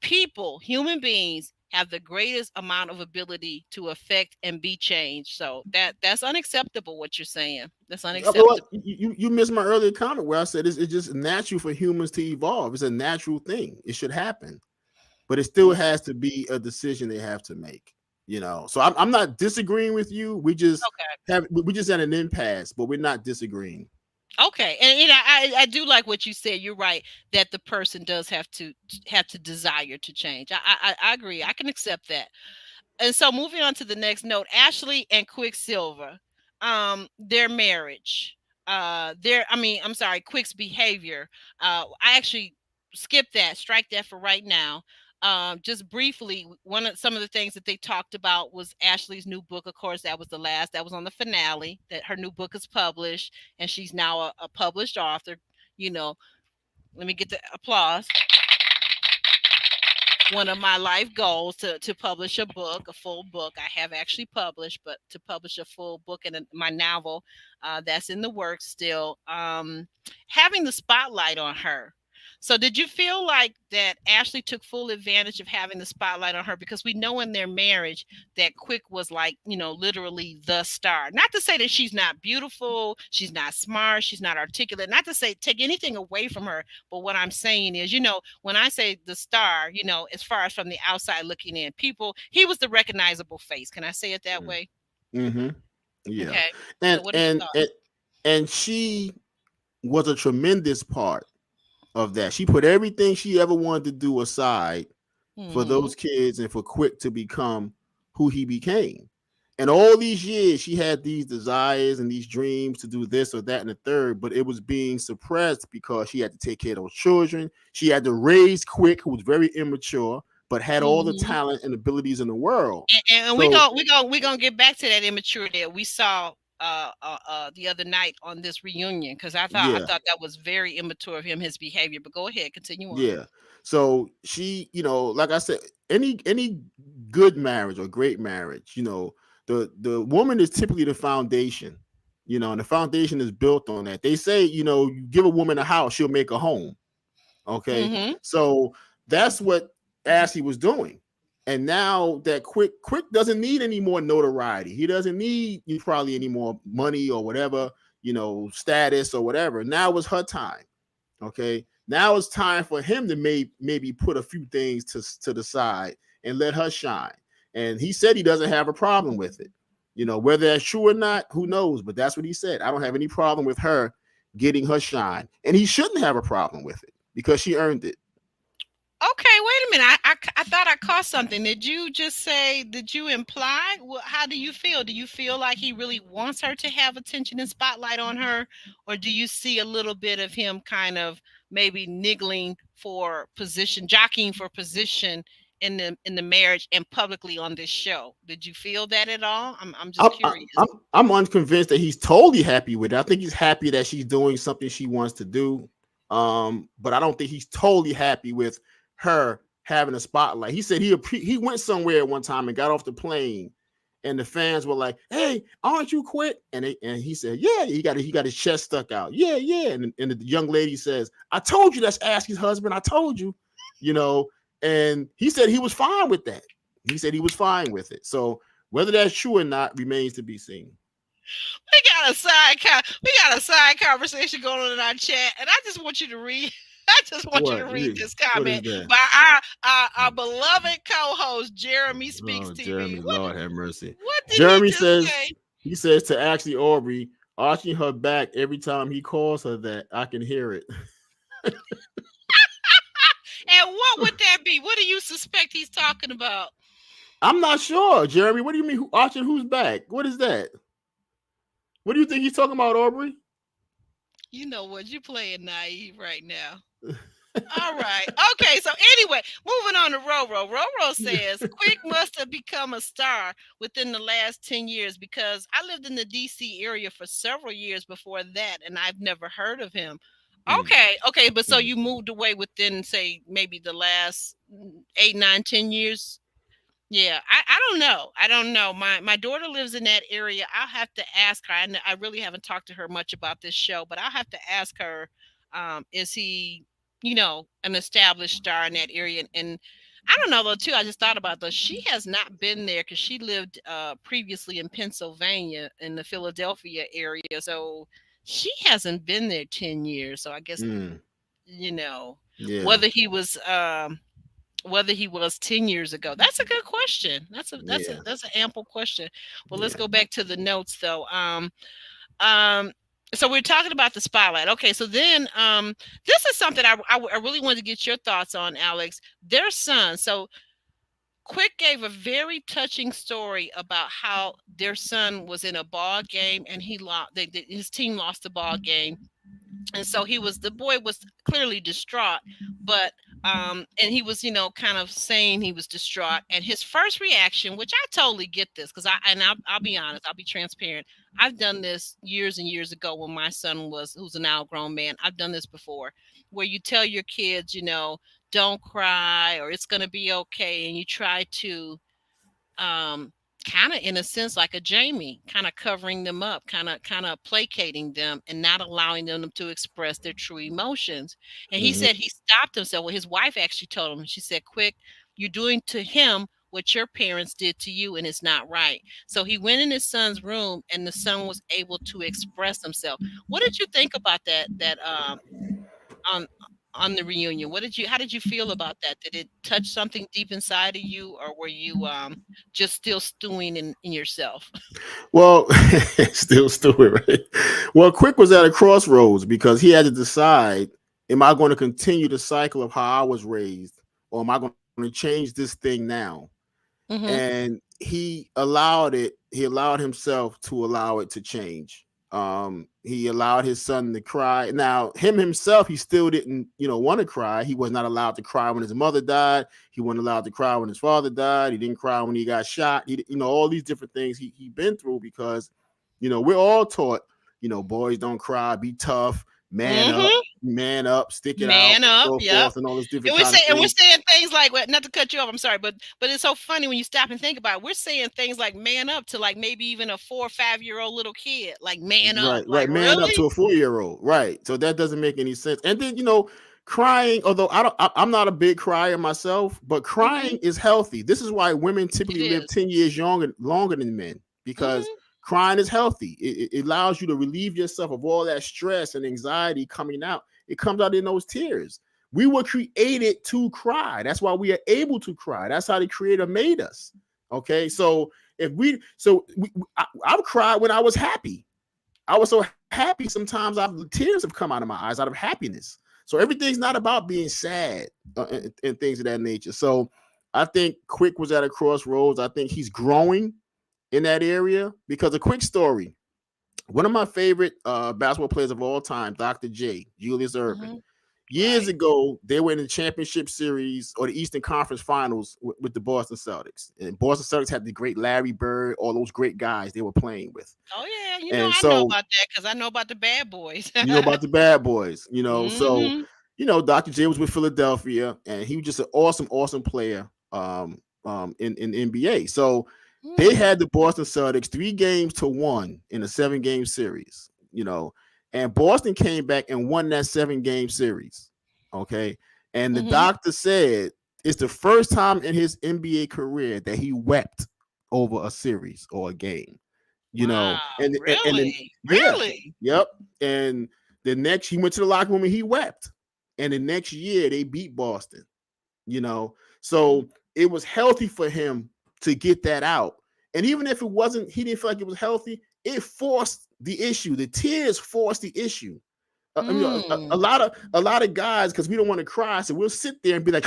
[SPEAKER 2] human beings have the greatest amount of ability to affect and be changed. So that's unacceptable what you're saying. That's unacceptable.
[SPEAKER 3] You missed my earlier comment where I said it's just natural for humans to evolve. It's a natural thing. It should happen, but it still has to be a decision they have to make. So I'm not disagreeing with you. We just at an impasse, but we're not disagreeing.
[SPEAKER 2] Okay, and I do like what you said. You're right that the person does have to desire to change. I agree. I can accept that. And so moving on to the next note, Ashley and Quicksilver, their marriage, I'm sorry, Quick's behavior. I actually skipped that, strike that for right now. Just briefly, some of the things that they talked about was Ashley's new book. Of course, that was on the finale, that her new book is published and she's now a published author. Let me get the applause. One of my life goals to publish a book, a full book. I have actually published, but to publish a full book and my novel, that's in the works still. Having the spotlight on her. So did you feel like that Ashley took full advantage of having the spotlight on her? Because we know in their marriage that Quick was like, literally the star. Not to say that she's not beautiful, she's not smart, she's not articulate. Not to say take anything away from her. But what I'm saying is, when I say the star, as far as from the outside looking in, he was the recognizable face. Can I say it that way?
[SPEAKER 3] Mm-hmm. Yeah.
[SPEAKER 2] Okay.
[SPEAKER 3] And
[SPEAKER 2] So what are your thoughts?
[SPEAKER 3] and she was a tremendous part of that. She put everything she ever wanted to do aside for
[SPEAKER 2] Hmm.
[SPEAKER 3] those kids and for Quick to become who he became. And all these years, she had these desires and these dreams to do this or that and the third, but it was being suppressed because she had to take care of those children. She had to raise Quick, who was very immature, but had all the
[SPEAKER 2] Hmm.
[SPEAKER 3] talent and abilities in the world.
[SPEAKER 2] And we
[SPEAKER 3] So,
[SPEAKER 2] go we gonna get back to that immaturity that we saw the other night on this reunion, because I
[SPEAKER 3] yeah,
[SPEAKER 2] thought that was very immature of him, his behavior. But go ahead, continue on.
[SPEAKER 3] yeah. So she, like I said, any good marriage or great marriage, the woman is typically the foundation, and the foundation is built on that. They say, you give a woman a house, she'll make a home. Okay.
[SPEAKER 2] Hmm.
[SPEAKER 3] So that's what Ashley was doing. And now that Quick doesn't need any more notoriety. He doesn't need probably any more money or whatever, status or whatever. Now it's her time. Okay. Now it's time for him to maybe put a few things to the side and let her shine. And he said he doesn't have a problem with it. Whether that's true or not, who knows? But that's what he said. I don't have any problem with her getting her shine. And he shouldn't have a problem with it because she earned it.
[SPEAKER 2] Okay, wait a minute. I thought I caught something. Did you just say? Did you imply? Well, how do you feel? Do you feel like he really wants her to have attention and spotlight on her, or do you see a little bit of him kind of maybe niggling for position, jockeying for position in the marriage and publicly on this show? Did you feel that at all? I'm just
[SPEAKER 3] I'm,
[SPEAKER 2] curious.
[SPEAKER 3] I'm unconvinced that he's totally happy with it. I think he's happy that she's doing something she wants to do. But I don't think he's totally happy with her having a spotlight. He said he went somewhere one time and got off the plane, and the fans were like, "Hey, aren't you quit?" And he said, "Yeah." He got his chest stuck out. Yeah, yeah. And the young lady says, "I told you that's Ashley's husband. I told you," you know. And he said he was fine with that. He said he was fine with it. So whether that's true or not remains to be seen.
[SPEAKER 2] We got a side conversation going on in our chat, and I just want you to read. I just want you to
[SPEAKER 3] What?
[SPEAKER 2] read this
[SPEAKER 3] What is
[SPEAKER 2] comment
[SPEAKER 3] that?
[SPEAKER 2] by our beloved co-host Jeremy Speaks
[SPEAKER 3] Oh,
[SPEAKER 2] TV.
[SPEAKER 3] Jeremy, Lord have mercy.
[SPEAKER 2] What did he
[SPEAKER 3] Jeremy
[SPEAKER 2] just
[SPEAKER 3] says
[SPEAKER 2] say?
[SPEAKER 3] he says to Ashley Aubery, arching her back every time he calls her that. I can hear it.
[SPEAKER 2] And what would that be? What do you suspect he's talking about?
[SPEAKER 3] I'm not sure, Jeremy. What do you mean arching who's back? What is that? What do you think he's talking about, Aubery?
[SPEAKER 2] You know what? You playing naive right now. All right. Okay. So anyway, moving on to Roro. Roro says Quick must have become a star within the last 10 years because I lived in the DC area for several years before that and I've never heard of him.
[SPEAKER 3] Mm,
[SPEAKER 2] Okay. Okay. But so
[SPEAKER 3] mm,
[SPEAKER 2] you moved away within, say, maybe the last 8, 9, 10 years? Yeah, I don't know. I don't know. My daughter lives in that area. I'll have to ask her. I really haven't talked to her much about this show, but I'll have to ask her. Is he, an established star in that area? And I don't know though. Too, I just thought about this. She has not been there because she lived previously in Pennsylvania in the Philadelphia area, so she hasn't been there 10 years. So I guess
[SPEAKER 3] mm,
[SPEAKER 2] you know
[SPEAKER 3] yeah,
[SPEAKER 2] whether he was 10 years ago. That's a good question.
[SPEAKER 3] yeah,
[SPEAKER 2] That's an ample question. Well, let's
[SPEAKER 3] yeah.
[SPEAKER 2] go back to the notes though. Um so we're talking about the spotlight. Okay, so then this is something I really wanted to get your thoughts on, Alex. Their son. So Quick gave a very touching story about how their son was in a ball game and he lost. His team lost the ball game, and so the boy was clearly distraught, but and he was kind of saying he was distraught, and his first reaction, which I totally get this, because I'll be honest, I'll be transparent. I've done this years and years ago when my son who's a now grown man. I've done this before, where you tell your kids, don't cry or it's going to be okay, and you try to um kind of, in a sense, like a Jamie, kind of covering them up, kind of placating them and not allowing them to express their true emotions. And he
[SPEAKER 3] Hmm.
[SPEAKER 2] said he stopped himself. Well, his wife actually told him, she said, Quick, you're doing to him what your parents did to you and it's not right. So he went in his son's room and the son was able to express himself. What did you think about that on the reunion? How did you feel about that? Did it touch something deep inside of you, or were you just still stewing in yourself?
[SPEAKER 3] Well, still stupid, right? Well, Quick was at a crossroads because he had to decide. am I going to continue the cycle of how I was raised, or am I going to change this thing now?
[SPEAKER 2] Mm-hmm.
[SPEAKER 3] And he allowed it. He allowed himself to allow it to change. He allowed his son to cry. Now, him himself, he still didn't, want to cry. He was not allowed to cry when his mother died. He wasn't allowed to cry when his father died. He didn't cry when he got shot. All these different things he been through because, we're all taught, boys don't cry, be tough,
[SPEAKER 2] Mm-hmm.
[SPEAKER 3] man up, stick it out,
[SPEAKER 2] Man up.
[SPEAKER 3] so
[SPEAKER 2] Yep.
[SPEAKER 3] forth, and all this
[SPEAKER 2] And
[SPEAKER 3] different
[SPEAKER 2] we're
[SPEAKER 3] kind of
[SPEAKER 2] saying
[SPEAKER 3] things.
[SPEAKER 2] things like, well, not to cut you off, I'm sorry, but it's so funny when you stop and think about it. We're saying things like man up to like maybe even a 4 or 5-year-old little kid, like man up.
[SPEAKER 3] Right,
[SPEAKER 2] Like,
[SPEAKER 3] man up
[SPEAKER 2] really?
[SPEAKER 3] to a 4-year-old, right? So that doesn't make any sense. And then crying. Although I'm not a big crier myself, but
[SPEAKER 2] Mm-hmm.
[SPEAKER 3] crying is healthy. This is why women
[SPEAKER 2] It
[SPEAKER 3] typically live
[SPEAKER 2] is.
[SPEAKER 3] 10 years longer than men, because
[SPEAKER 2] Mm-hmm.
[SPEAKER 3] crying is healthy. It allows you to relieve yourself of all that stress and anxiety coming out. It comes out in those tears. We were created to cry. That's why we are able to cry. That's how the Creator made us. Okay, so I've cried when I was happy. I was so happy. Sometimes tears have come out of my eyes out of happiness. So everything's not about being sad and things of that nature. So I think Quick was at a crossroads. I think he's growing in that area because a quick story. One of my favorite basketball players of all time, Dr. J, Julius Irvin.
[SPEAKER 2] Mm-hmm.
[SPEAKER 3] Years
[SPEAKER 2] Right.
[SPEAKER 3] ago, they were in the championship series or the Eastern Conference Finals with the Boston Celtics. And Boston Celtics had the great Larry Bird, all those great guys they were playing with.
[SPEAKER 2] Oh yeah,
[SPEAKER 3] And
[SPEAKER 2] I know
[SPEAKER 3] so
[SPEAKER 2] about that because I know about the bad boys.
[SPEAKER 3] you know about the bad boys, So,
[SPEAKER 2] Mm-hmm.
[SPEAKER 3] Dr. J was with Philadelphia, and he was just an awesome, awesome player in the NBA. So they
[SPEAKER 2] Mm.
[SPEAKER 3] had the Boston Celtics 3-1 in a 7-game series, and Boston came back and won that 7-game series. Okay. And the
[SPEAKER 2] Mm-hmm.
[SPEAKER 3] doctor said it's the first time in his NBA career that he wept over a series or a game.
[SPEAKER 2] Wow.
[SPEAKER 3] And then
[SPEAKER 2] Really?
[SPEAKER 3] yeah,
[SPEAKER 2] Really?
[SPEAKER 3] yep. And the next he went to the locker room and he wept. And the next year they beat Boston, you know. So it was healthy for him to get that out. And even if it wasn't, he didn't feel like it was healthy, it forced the issue. The tears forced the issue. A
[SPEAKER 2] Mm.
[SPEAKER 3] lot of guys, because we don't want to cry, so we'll sit there and be like,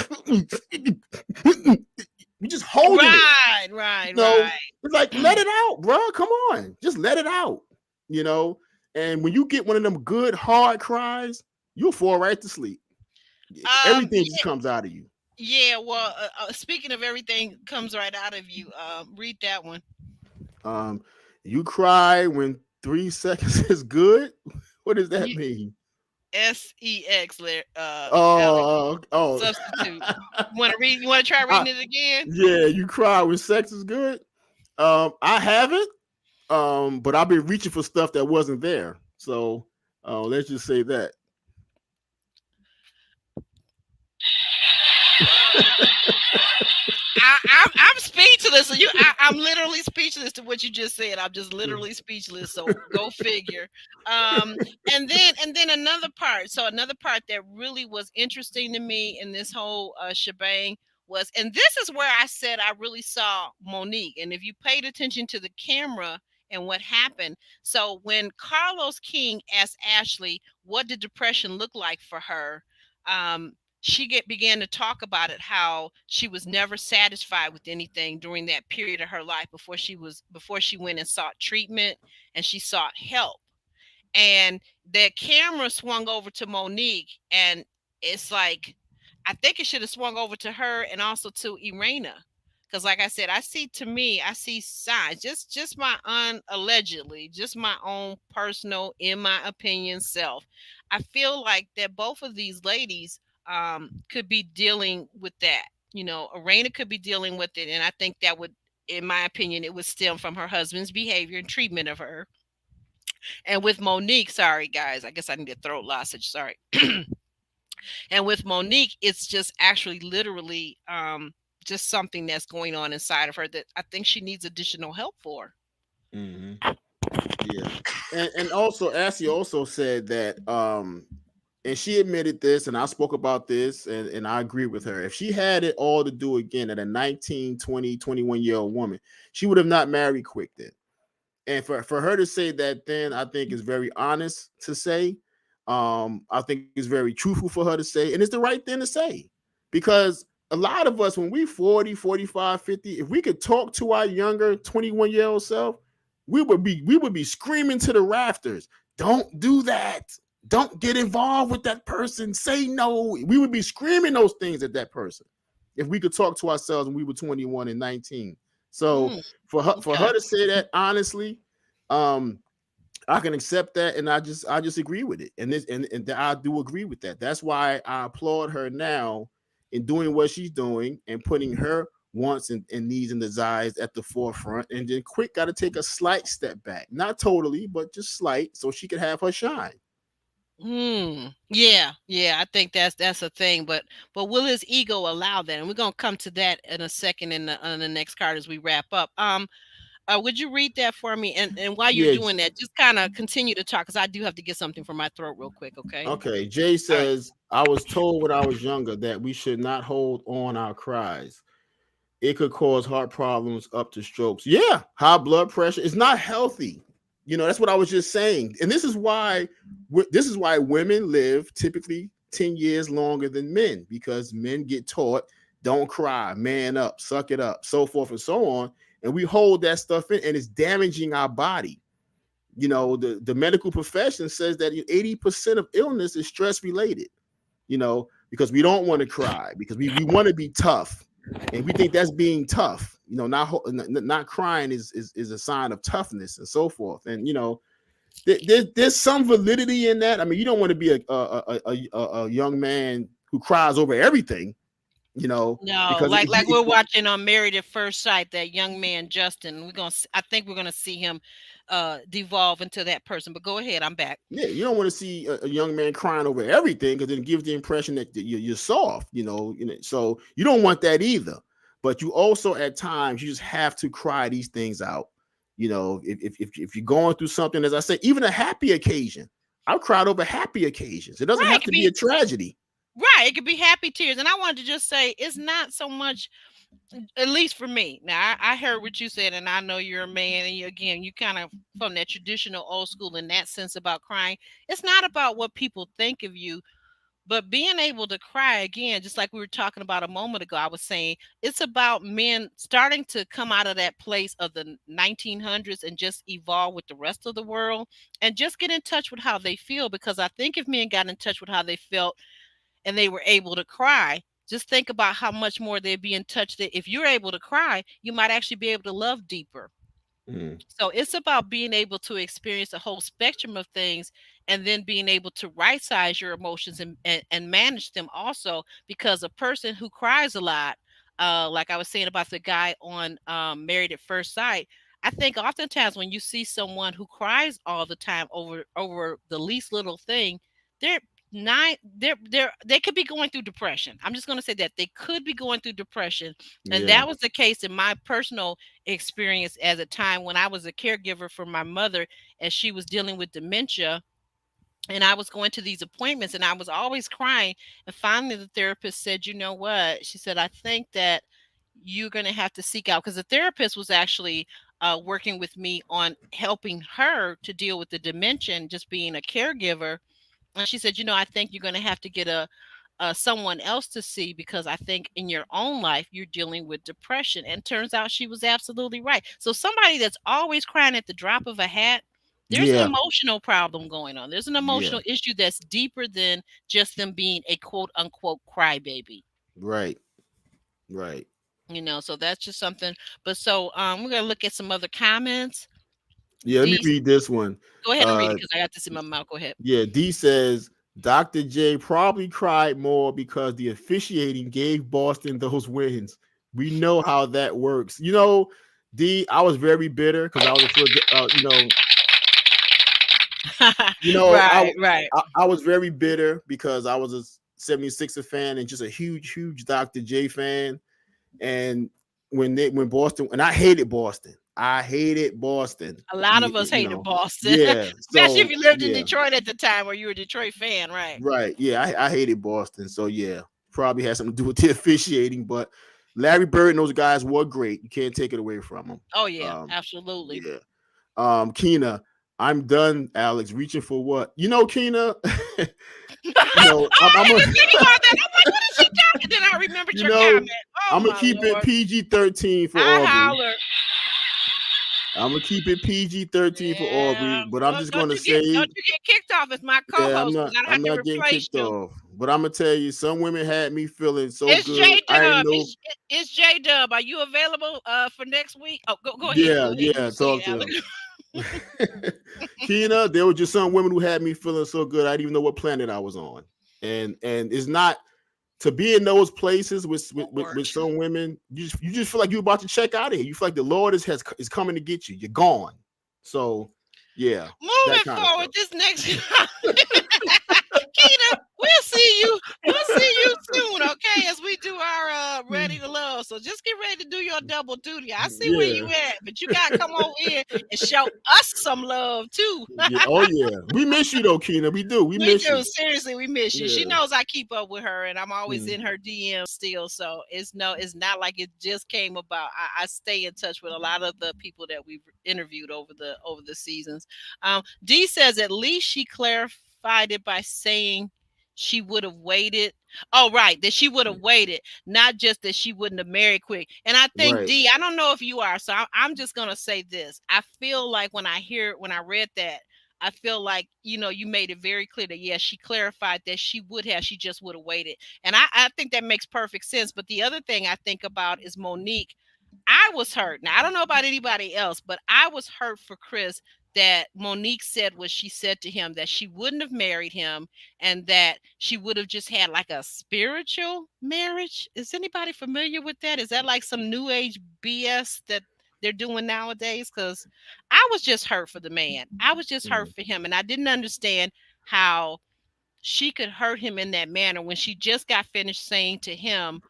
[SPEAKER 3] we just holding it.
[SPEAKER 2] Right, right,
[SPEAKER 3] No,
[SPEAKER 2] right.
[SPEAKER 3] it's like let it out, bro. Come on, just let it out. You know. And when you get one of them good hard cries, you'll fall right to sleep. Everything just
[SPEAKER 2] Yeah,
[SPEAKER 3] comes out of you.
[SPEAKER 2] yeah. Well, speaking of everything comes right out of you. Read that one.
[SPEAKER 3] Um, you cry when 3 seconds is good. What does that
[SPEAKER 2] You,
[SPEAKER 3] mean?
[SPEAKER 2] sex, Alex.
[SPEAKER 3] Oh.
[SPEAKER 2] Substitute. Want to read? You want to try
[SPEAKER 3] I,
[SPEAKER 2] reading it again?
[SPEAKER 3] yeah, you cry when sex is good. I haven't. But I've been reaching for stuff that wasn't there. So, let's just say that.
[SPEAKER 2] I'm speechless. So I'm literally speechless to what you just said. I'm just literally speechless. So go figure. Um, and then another part. So another part that really was interesting to me in this whole shebang was, and this is where I said I really saw Monique. And if you paid attention to the camera and what happened, so when Carlos King asked Ashley what did depression look like for her, um, she began to talk about it, how she was never satisfied with anything during that period of her life before she went and sought treatment and she sought help. And the camera swung over to Monique, and it's like I think it should have swung over to her and also to Irena. Because like I said, I see signs, just my allegedly, just my own personal, in my opinion, self. I feel like that both of these ladies could be dealing with that. Irena could be dealing with it, and I think that would, in my opinion, it would stem from her husband's behavior and treatment of her. And with Monique, sorry guys, I guess I need a throat lozenge. Sorry. And with Monique, it's just actually literally just something that's going on inside of her that I think she needs additional help for.
[SPEAKER 3] Mm-hmm. Yeah, and also Ashley also said that and she admitted this, and I spoke about this, and I agree with her. If she had it all to do again at a 19, 20, 21-year-old woman, she would have not married Quick then. And for her to say that then, I think is very honest to say. I think it's very truthful for her to say, and it's the right thing to say, because a lot of us, when we 40, 45, 50, if we could talk to our younger 21-year-old self, we would be screaming to the rafters, don't do that. Don't get involved with that person. Say no. We would be screaming those things at that person if we could talk to ourselves when we were 21 and 19. So
[SPEAKER 2] Mm,
[SPEAKER 3] for her
[SPEAKER 2] okay.
[SPEAKER 3] to say that honestly, um, I can accept that, and I just agree with it, and I do agree with that. That's why I applaud her now in doing what she's doing and putting her wants and needs and desires at the forefront. And then Quick got to take a slight step back, not totally, but just slight, so she could have her shine.
[SPEAKER 2] Yeah, yeah. I think that's a thing, but will his ego allow that? And we're gonna come to that in a second in the next card as we wrap up. Would you read that for me? And while you're
[SPEAKER 3] Yeah.
[SPEAKER 2] doing that, just kind of continue to talk because I do have to get something for my throat real quick. Okay.
[SPEAKER 3] Okay. Jay
[SPEAKER 2] All right.
[SPEAKER 3] says, I was told when I was younger that we should not hold on our cries. It could cause heart problems up to strokes. Yeah, high blood pressure is not healthy. That's what I was just saying. And this is why women live typically 10 years longer than men, because men get taught don't cry, man up, suck it up, so forth and so on. And we hold that stuff in, and it's damaging our body. The medical profession says that 80% of illness is stress related, because we don't want to cry, because we want to be tough, and we think that's being tough. Not crying is a sign of toughness and so forth. And there's some validity in that. I mean, you don't want to be a young man who cries over everything,
[SPEAKER 2] No,
[SPEAKER 3] because
[SPEAKER 2] like we're watching on Married at First Sight, that young man Justin. I think we're gonna see him devolve into that person. But go ahead, I'm back.
[SPEAKER 3] yeah, you don't want to see a young man crying over everything, because it gives the impression that you're soft, so you don't want that either. But you also, at times, you just have to cry these things out. If you're going through something, as I say, even a happy occasion, I've cried over happy occasions. It doesn't
[SPEAKER 2] Right, it
[SPEAKER 3] have
[SPEAKER 2] could
[SPEAKER 3] to be
[SPEAKER 2] be
[SPEAKER 3] a tragedy.
[SPEAKER 2] right. It could be happy tears, and I wanted to just say it's not so much. At least for me. Now, I heard what you said, and I know you're a man, and you kind of from that traditional old school in that sense about crying. It's not about what people think of you, but being able to cry again, just like we were talking about a moment ago. I was saying it's about men starting to come out of that place of the 1900s and just evolve with the rest of the world and just get in touch with how they feel. Because I think if men got in touch with how they felt and they were able to cry, just think about how much more they'd be in touch. That if you're able to cry, you might actually be able to love deeper.
[SPEAKER 3] Mm.
[SPEAKER 2] So it's about being able to experience the whole spectrum of things and then being able to right size your emotions and manage them also. Because a person who cries a lot, like I was saying about the guy on Married at First Sight, I think oftentimes when you see someone who cries all the time over the least little thing, they're not they could be going through depression. I'm just going to say that they could be going through depression. And
[SPEAKER 3] Yeah.
[SPEAKER 2] that was the case in my personal experience as a time when I was a caregiver for my mother as she was dealing with dementia. And I was going to these appointments and I was always crying. And finally, the therapist said, "You know what?" She said, "I think that you're going to have to seek out," because the therapist was actually working with me on helping her to deal with the dementia and just being a caregiver. And she said, "I think you're going to have to get a someone else to see, because I think in your own life you're dealing with depression." And turns out she was absolutely right. So somebody that's always crying at the drop of a hat, there's an
[SPEAKER 3] Yeah.
[SPEAKER 2] emotional problem going on. There's an
[SPEAKER 3] Yeah.
[SPEAKER 2] emotional issue that's deeper than just them being a quote unquote crybaby.
[SPEAKER 3] Right. Right.
[SPEAKER 2] So that's just something. But so we're gonna look at some other comments.
[SPEAKER 3] Yeah. Let me
[SPEAKER 2] D,
[SPEAKER 3] read this one.
[SPEAKER 2] go ahead and read it
[SPEAKER 3] Uh,
[SPEAKER 2] because I got this in my mouth. Go ahead.
[SPEAKER 3] Yeah, D says Dr. J probably cried more because the officiating gave Boston those wins. We know how that works. D, I was very bitter because I was a you know,
[SPEAKER 2] Right, right.
[SPEAKER 3] I was very bitter because I was a 76er fan and just a huge, huge Dr. J fan. And when Boston, and I hated Boston. I hated Boston.
[SPEAKER 2] A lot of us hated Boston,
[SPEAKER 3] Yeah.
[SPEAKER 2] especially if
[SPEAKER 3] So
[SPEAKER 2] you lived in
[SPEAKER 3] yeah.
[SPEAKER 2] Detroit at the time or you were a Detroit fan, right?
[SPEAKER 3] Right. Yeah, I hated Boston. So yeah, probably had something to do with the officiating. But Larry Bird and those guys were great. You can't take it away from them.
[SPEAKER 2] Oh yeah,
[SPEAKER 3] Um,
[SPEAKER 2] absolutely.
[SPEAKER 3] yeah. Keena, I'm done, Alex. Reaching for what? You know, Keena.
[SPEAKER 2] Oh,
[SPEAKER 3] I'm
[SPEAKER 2] I
[SPEAKER 3] a,
[SPEAKER 2] didn't think about that. I'm like, what is she talking? Then I remembered
[SPEAKER 3] you
[SPEAKER 2] your
[SPEAKER 3] know,
[SPEAKER 2] comment. Oh
[SPEAKER 3] I'm gonna
[SPEAKER 2] my
[SPEAKER 3] keep it
[SPEAKER 2] lord.
[SPEAKER 3] PG-13 for
[SPEAKER 2] I
[SPEAKER 3] Aubery.
[SPEAKER 2] holler.
[SPEAKER 3] I'm gonna keep it PG-13 for Aubery,
[SPEAKER 2] Yeah.
[SPEAKER 3] but I'm
[SPEAKER 2] Well,
[SPEAKER 3] just gonna
[SPEAKER 2] don't
[SPEAKER 3] say,
[SPEAKER 2] you get kicked off as my
[SPEAKER 3] yeah,
[SPEAKER 2] co-host because I don't
[SPEAKER 3] I'm
[SPEAKER 2] have to
[SPEAKER 3] not getting
[SPEAKER 2] replace
[SPEAKER 3] kicked
[SPEAKER 2] you.
[SPEAKER 3] off. But I'm gonna tell you, some women had me feeling so
[SPEAKER 2] It's
[SPEAKER 3] good.
[SPEAKER 2] J
[SPEAKER 3] I didn't
[SPEAKER 2] Dub.
[SPEAKER 3] know.
[SPEAKER 2] It's J Dub. Are you available for next week? Oh, go ahead.
[SPEAKER 3] Yeah,
[SPEAKER 2] Go ahead. You
[SPEAKER 3] yeah,
[SPEAKER 2] say
[SPEAKER 3] talk
[SPEAKER 2] it,
[SPEAKER 3] to
[SPEAKER 2] Alex.
[SPEAKER 3] him. Keena, there were just some women who had me feeling so good. I didn't even know what planet I was on. And it's not to be in those places
[SPEAKER 2] Won't
[SPEAKER 3] with
[SPEAKER 2] work.
[SPEAKER 3] some women. You just feel like you're about to check out of here. You feel like the Lord is coming to get you. You're gone. So yeah, that
[SPEAKER 2] Moving
[SPEAKER 3] kind of
[SPEAKER 2] forward,
[SPEAKER 3] stuff.
[SPEAKER 2] this next Keita, we'll see you. We'll see you soon, okay? As we do our ready to love. So just get ready to do your double duty. I see where
[SPEAKER 3] Yeah,
[SPEAKER 2] you at, but you gotta come over here and show us some love too.
[SPEAKER 3] yeah. Oh yeah, we miss you though, Keena. We do. We
[SPEAKER 2] We
[SPEAKER 3] miss
[SPEAKER 2] do.
[SPEAKER 3] you.
[SPEAKER 2] Seriously, we miss you. She
[SPEAKER 3] Yeah.
[SPEAKER 2] knows I keep up with her and I'm always
[SPEAKER 3] Mm.
[SPEAKER 2] in her DM still. So it's not like it just came about. I stay in touch with a lot of the people that we've interviewed over the seasons. D says at least she clarified it by saying she would have waited. Oh, right, that she would have waited, not just that she wouldn't have married quick. And I think
[SPEAKER 3] Right.
[SPEAKER 2] D, I don't know if you are, so I'm just gonna say this. I feel like when I read that, I feel like, you made it very clear that, yes, she clarified that she just would have waited. And I think that makes perfect sense. But the other thing I think about is Monique. I was hurt. Now, I don't know about anybody else, but I was hurt for Chris that Monique said what she said to him, that she wouldn't have married him and that she would have just had like a spiritual marriage. Is anybody familiar with that? Is that like some new age BS that they're doing nowadays? Because I was just hurt for the man. I was just hurt
[SPEAKER 3] Mm.
[SPEAKER 2] for him. And I didn't understand how she could hurt him in that manner when she just got finished saying to him,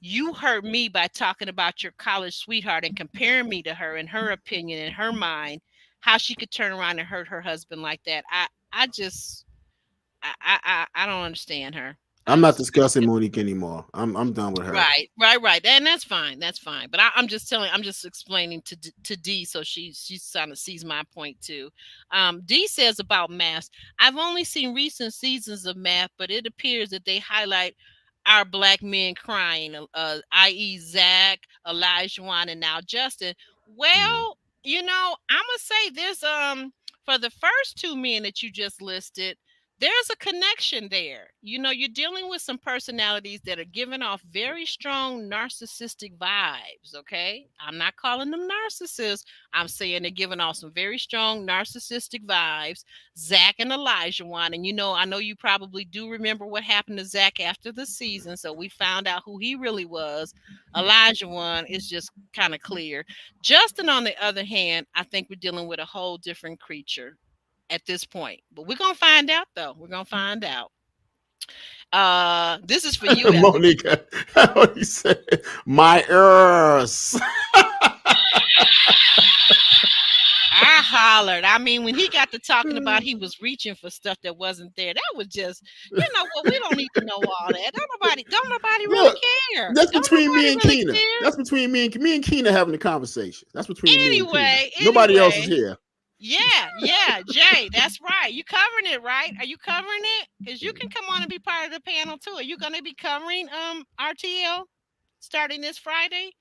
[SPEAKER 2] you hurt me by talking about your college sweetheart and comparing me to her in her opinion, in her mind, how she could turn around and hurt her husband like that. I just I don't understand her.
[SPEAKER 3] I'm
[SPEAKER 2] I
[SPEAKER 3] not
[SPEAKER 2] just
[SPEAKER 3] discussing Monique anymore. I'm done with her.
[SPEAKER 2] Right, and that's fine. That's fine. But I'm just explaining to D so she's trying to seize my point too. D says about Math. I've only seen recent seasons of Math, but it appears that they highlight our black men crying, i.e., Zach, Elijah, and now Justin.
[SPEAKER 3] Mm.
[SPEAKER 2] Well, I'm gonna say this. For the first two men that you just listed, there's a connection there. You're dealing with some personalities that are giving off very strong narcissistic vibes. Okay. I'm not calling them narcissists. I'm saying they're giving off some very strong narcissistic vibes. Zach and Elijah one. And I know you probably do remember what happened to Zach after the season. So we found out who he really was. Elijah one is just kind of clear. Justin, on the other hand, I think we're dealing with a whole different creature at this point. But we're gonna find out though. We're gonna find out. This is for you, Alex.
[SPEAKER 3] Monica, what you said? My ears.
[SPEAKER 2] I hollered. I mean, when he got to talking about he was reaching for stuff that wasn't there, that was just, what, we don't need to know all that. Don't nobody really
[SPEAKER 3] Look,
[SPEAKER 2] care.
[SPEAKER 3] that's
[SPEAKER 2] Don't
[SPEAKER 3] between me
[SPEAKER 2] nobody
[SPEAKER 3] and
[SPEAKER 2] really
[SPEAKER 3] Keena.
[SPEAKER 2] care.
[SPEAKER 3] That's between me and Keena having a conversation. That's between me and Keena. Nobody else is
[SPEAKER 2] Anyway.
[SPEAKER 3] here.
[SPEAKER 2] Yeah, Jay, that's right. You covering it, right? Are you covering it? Because you can come on and be part of the panel too. Are you gonna be covering RTL starting this Friday?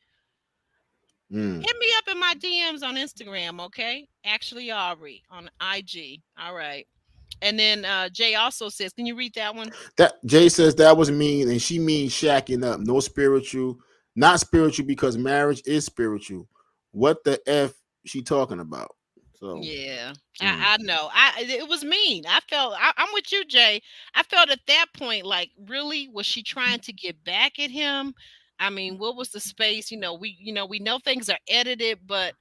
[SPEAKER 3] Mm.
[SPEAKER 2] Hit me up in my DMs on Instagram, okay? Actually, Aubery on IG. All right. And then Jay also says, can you read that one?
[SPEAKER 3] That Jay says that was mean, and she means shacking up. No spiritual, not spiritual because marriage is spiritual. What the f she talking about? So
[SPEAKER 2] Yeah,
[SPEAKER 3] mm.
[SPEAKER 2] I know. It was mean. I'm with you, Jay. I felt at that point like, really, was she trying to get back at him? I mean, what was the space? We know things are edited, but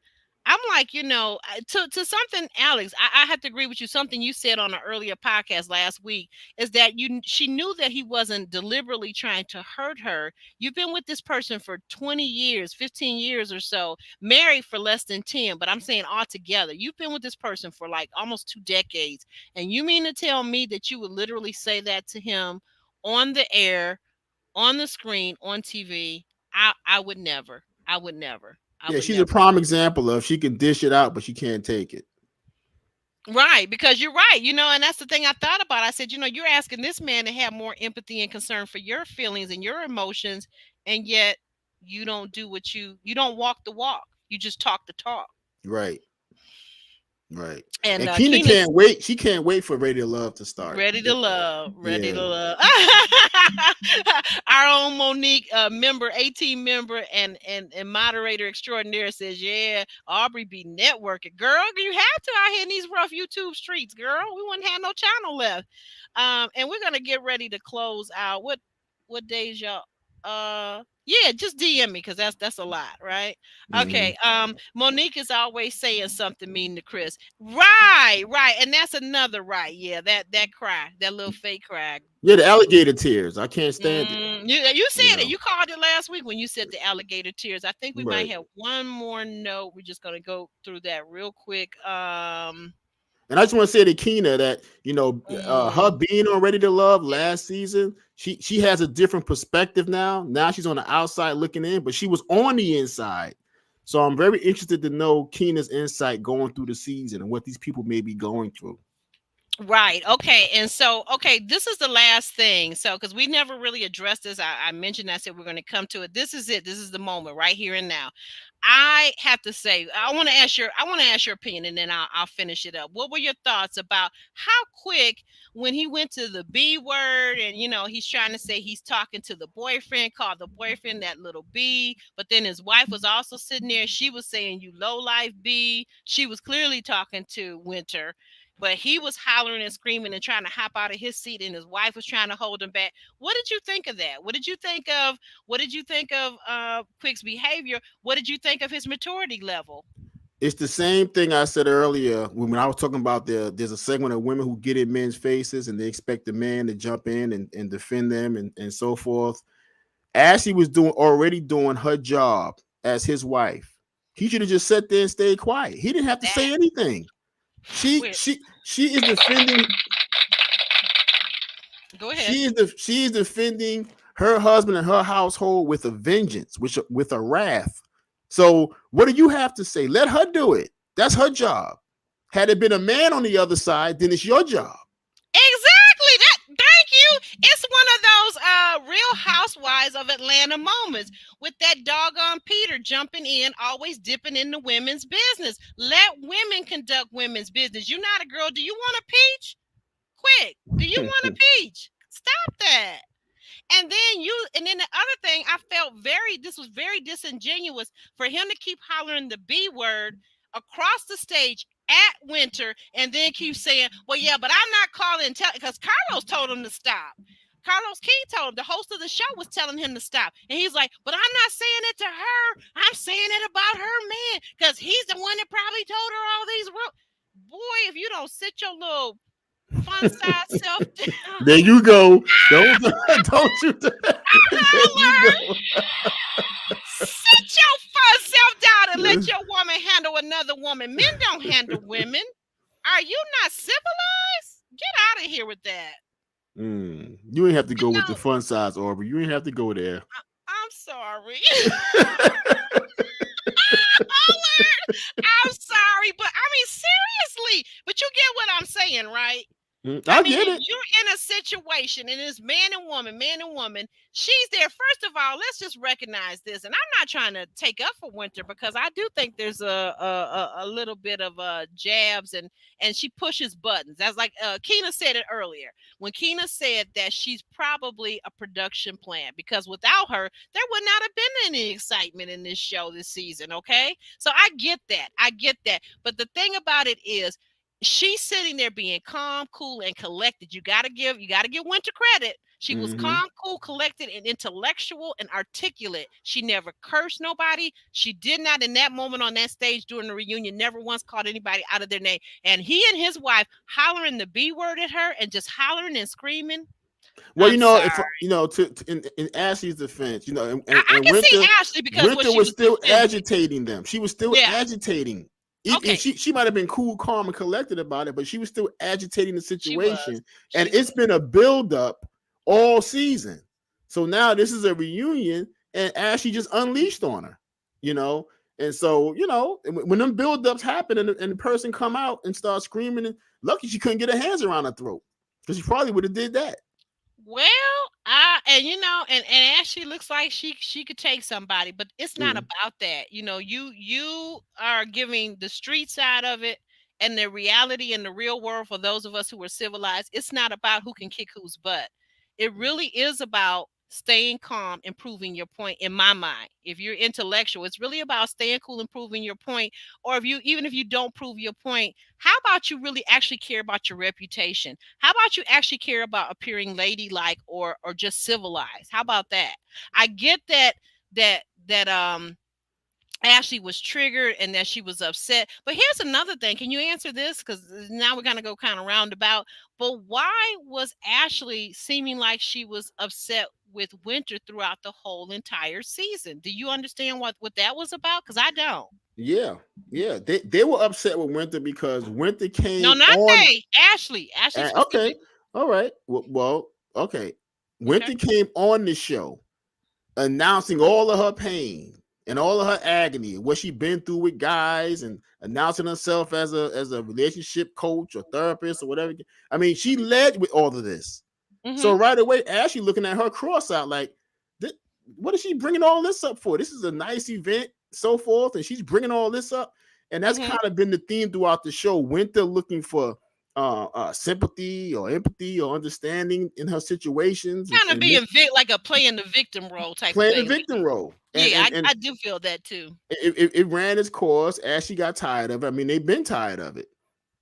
[SPEAKER 2] I'm like, to something, Alex. I have to agree with you. Something you said on an earlier podcast last week is that she knew that he wasn't deliberately trying to hurt her. You've been with this person for 20 years, 15 years or so, married for less than 10, but I'm saying altogether, you've been with this person for like almost 2 decades. And you mean to tell me that you would literally say that to him on the air, on the screen, on TV? I would never. I would never. I
[SPEAKER 3] Yeah,
[SPEAKER 2] would
[SPEAKER 3] she's a
[SPEAKER 2] never.
[SPEAKER 3] prime example of she can dish it out, but she can't take it.
[SPEAKER 2] Right, because you're right, and that's the thing I thought about. I said, you're asking this man to have more empathy and concern for your feelings and your emotions, and yet you don't do you don't walk the walk. You just talk the talk.
[SPEAKER 3] Right. Right.
[SPEAKER 2] And
[SPEAKER 3] And Keena
[SPEAKER 2] Keena's
[SPEAKER 3] can't wait. She can't wait for Radio Love to start.
[SPEAKER 2] ready to love, ready to
[SPEAKER 3] Yeah.
[SPEAKER 2] love. Our own Monique, member, 18 member, and moderator extraordinaire says, "Yeah, Aubery be networking, girl. You have to out here in these rough YouTube streets, girl. We wouldn't have no channel left." And we're gonna get ready to close out. What days y'all? Yeah, just DM me because that's a lot, right?
[SPEAKER 3] Mhm.
[SPEAKER 2] Okay. Monique is always saying something mean to Chris. Right. And that's another right. Yeah, that cry, that little fake cry.
[SPEAKER 3] Yeah, the alligator tears. I can't stand it.
[SPEAKER 2] You
[SPEAKER 3] You
[SPEAKER 2] said it.
[SPEAKER 3] know.
[SPEAKER 2] You called it last week when you said the alligator tears. I think we might
[SPEAKER 3] Right.
[SPEAKER 2] have one more note. We're just gonna go through that real quick.
[SPEAKER 3] And I just want to say to Keena that her
[SPEAKER 2] mm,
[SPEAKER 3] being on Ready to Love
[SPEAKER 2] yeah,
[SPEAKER 3] last season, she has a different perspective now. Now she's on the outside looking in, but she was on the inside. So I'm very interested to know Keena's insight going through the season and what these people may be going through.
[SPEAKER 2] right. Okay. And so, okay, this is the last thing. So, because we never really addressed this, I mentioned, I said we're going to come to it. This is it. This is the moment right here and now. I have to say, I want to ask your opinion, and then I'll finish it up. What were your thoughts about how quick when he went to the B word, and he's trying to say he's talking to the boyfriend, called the boyfriend that little B, but then his wife was also sitting there. She was saying, "You low life B." She was clearly talking to Winter, but he was hollering and screaming and trying to hop out of his seat, and his wife was trying to hold him back. What did you think of that? What did you think of Quick's behavior? What did you think of his maturity level?
[SPEAKER 3] It's the same thing I said earlier when I was talking about there's a segment of women who get in men's faces and they expect the man to jump in and defend them and so forth. Ashley was already doing her job as his wife. He should have just sat there and stayed quiet. He didn't have to
[SPEAKER 2] That
[SPEAKER 3] say anything. She
[SPEAKER 2] where
[SPEAKER 3] she she is defending
[SPEAKER 2] Go ahead.
[SPEAKER 3] she is defending her husband and her household with a vengeance, with a wrath. So what do you have to say? Let her do it. That's her job. Had it been a man on the other side, then it's your job.
[SPEAKER 2] Exactly. Thank you. It's one of those Real Housewives of Atlanta moments with that doggone Peter jumping in, always dipping in the women's business. Let women conduct women's business. You're not a girl. Do you want a peach? Quick. Do you want a peach? Stop that. And then the other thing, I felt this was very disingenuous for him to keep hollering the B word across the stage at Winter and then keep saying, "Well, yeah, but I'm not calling," because Carlos told him to stop. Carlos King told him, the host of the show was telling him to stop. And he's like, "But I'm not saying it to her. I'm saying it about her man because he's the one that probably told her all these rules." Boy, if you don't sit your little fun size self down.
[SPEAKER 3] There you go. Don't you? There you go.
[SPEAKER 2] Sit your fun self down and let your woman handle another woman. Men don't handle women. Are you not civilized? Get out of here with that.
[SPEAKER 3] You ain't have to go with the fun size, Aubery. You ain't have to go there.
[SPEAKER 2] I'm sorry. I'm sorry, but I mean, seriously. But you get what I'm saying, right?
[SPEAKER 3] I
[SPEAKER 2] mean,
[SPEAKER 3] get
[SPEAKER 2] if
[SPEAKER 3] it.
[SPEAKER 2] you're in a situation and it's man and woman, she's there. First of all, let's just recognize this. And I'm not trying to take up for Winter because I do think there's a little bit of jabs and she pushes buttons. That's like Keena said it earlier. When Keena said that she's probably a production plant because without her, there would not have been any excitement in this show this season. Okay. So I get that. But the thing about it is, she's sitting there being calm, cool, and collected. You gotta give Winter credit. She was calm, cool, collected, and intellectual and articulate. She never cursed nobody. She did not in that moment on that stage during the reunion, never once called anybody out of their name. And he and his wife hollering the B word at her and just hollering and screaming.
[SPEAKER 3] Well,
[SPEAKER 2] Sorry.
[SPEAKER 3] in Ashley's defense, and
[SPEAKER 2] I can
[SPEAKER 3] Winter,
[SPEAKER 2] see Ashley because
[SPEAKER 3] Winter was still agitating them. She was still
[SPEAKER 2] Yeah.
[SPEAKER 3] agitating.
[SPEAKER 2] Okay.
[SPEAKER 3] And she might have been cool, calm, and collected about it, but she was still agitating the situation. And
[SPEAKER 2] She
[SPEAKER 3] it's been a buildup all season. So now this is a reunion, and Ashley just unleashed on her, And so, when them buildups happen and the person come out and start screaming, and lucky she couldn't get her hands around her throat because she probably would have did that.
[SPEAKER 2] Well, I and you know, and Ashley looks like she could take somebody, but it's not
[SPEAKER 3] Mm.
[SPEAKER 2] about that. You are giving the street side of it and the reality in the real world for those of us who are civilized. It's not about who can kick whose butt. It really is about staying calm and proving your point in my mind. If you're intellectual, it's really about staying cool and proving your point. Or if you even if you don't prove your point, how about you really actually care about your reputation? How about you actually care about appearing ladylike or just civilized? How about that? I get that Ashley was triggered and that she was upset. But here's another thing. Can you answer this? Because now we're gonna go kind of roundabout. But why was Ashley seeming like she was upset with Winter throughout the whole entire season? Do you understand what that was about? Because I don't.
[SPEAKER 3] Yeah, yeah. They were upset with Winter because Winter
[SPEAKER 2] No,
[SPEAKER 3] came
[SPEAKER 2] not
[SPEAKER 3] on.
[SPEAKER 2] they. Ashley. Ashley
[SPEAKER 3] Okay,
[SPEAKER 2] specific.
[SPEAKER 3] all right. Well, okay.
[SPEAKER 2] Okay.
[SPEAKER 3] Winter came on the show announcing all of her pain and all of her agony, what she'd been through with guys, and announcing herself as a relationship coach or therapist or whatever. I mean, she led with all of this. So
[SPEAKER 2] Mm-hmm.
[SPEAKER 3] right away, Ashley looking at her cross out like, what is she bringing all this up for? This is a nice event, so forth, and she's bringing all this up. And that's
[SPEAKER 2] Mm-hmm.
[SPEAKER 3] kind of been the theme throughout the show. Winter looking for sympathy or empathy or understanding in her situations,
[SPEAKER 2] Kind of
[SPEAKER 3] and
[SPEAKER 2] being like a playing the victim role type of
[SPEAKER 3] playing the
[SPEAKER 2] thing.
[SPEAKER 3] victim role. And
[SPEAKER 2] Yeah,
[SPEAKER 3] and
[SPEAKER 2] I
[SPEAKER 3] and
[SPEAKER 2] do feel that too.
[SPEAKER 3] it ran its course. As she got tired of it. I mean, they've been tired of it,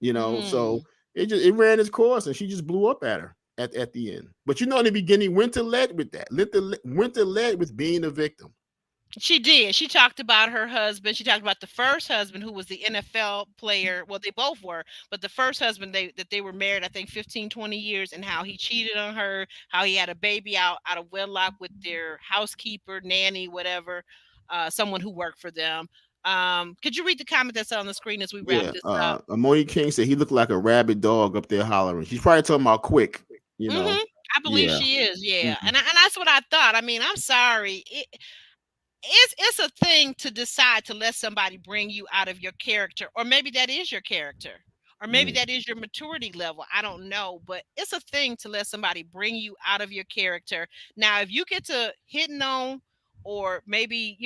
[SPEAKER 2] Hmm.
[SPEAKER 3] So it ran its course, and she just blew up at her at the end. But in the beginning, Winter led with that. Winter led with being a victim.
[SPEAKER 2] She did. She talked about her husband. She talked about the first husband who was the NFL player. Well, they both were, but the first husband that they were married, I think 15, 20 years, and how he cheated on her, how he had a baby out of wedlock with their housekeeper, nanny, whatever, someone who worked for them. Could you read the comment that's on the screen as we wrap
[SPEAKER 3] Yeah.
[SPEAKER 2] this up?
[SPEAKER 3] Amoni King said he looked like a rabid dog up there hollering. She's probably talking about Quick.
[SPEAKER 2] I believe
[SPEAKER 3] Yeah.
[SPEAKER 2] she is. Yeah,
[SPEAKER 3] Mhm.
[SPEAKER 2] and that's what I thought. I mean, I'm sorry. It's a thing to decide to let somebody bring you out of your character, or maybe that is your character, or maybe
[SPEAKER 3] Mhm.
[SPEAKER 2] that is your maturity level. I don't know, but it's a thing to let somebody bring you out of your character. Now if you get to hitting on, or maybe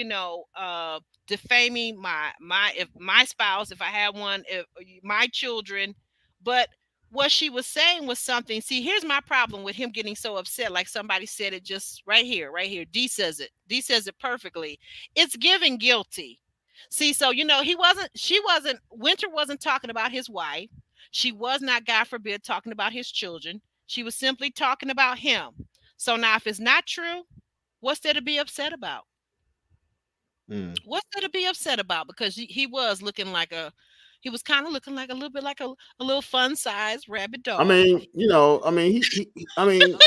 [SPEAKER 2] defaming my spouse, if I had one, if my children, but what she was saying was something. See, here's my problem with him getting so upset. Like somebody said it just right here, right here. D says it. D says it perfectly. It's giving guilty. See, so Winter wasn't talking about his wife. She was not, God forbid, talking about his children. She was simply talking about him. So now, if it's not true, what's there to be upset about?
[SPEAKER 3] Mm.
[SPEAKER 2] What's there to be upset about? Because he was looking like he was kind of looking like a little bit like a little fun sized rabid
[SPEAKER 3] I
[SPEAKER 2] dog.
[SPEAKER 3] mean, I mean, I mean,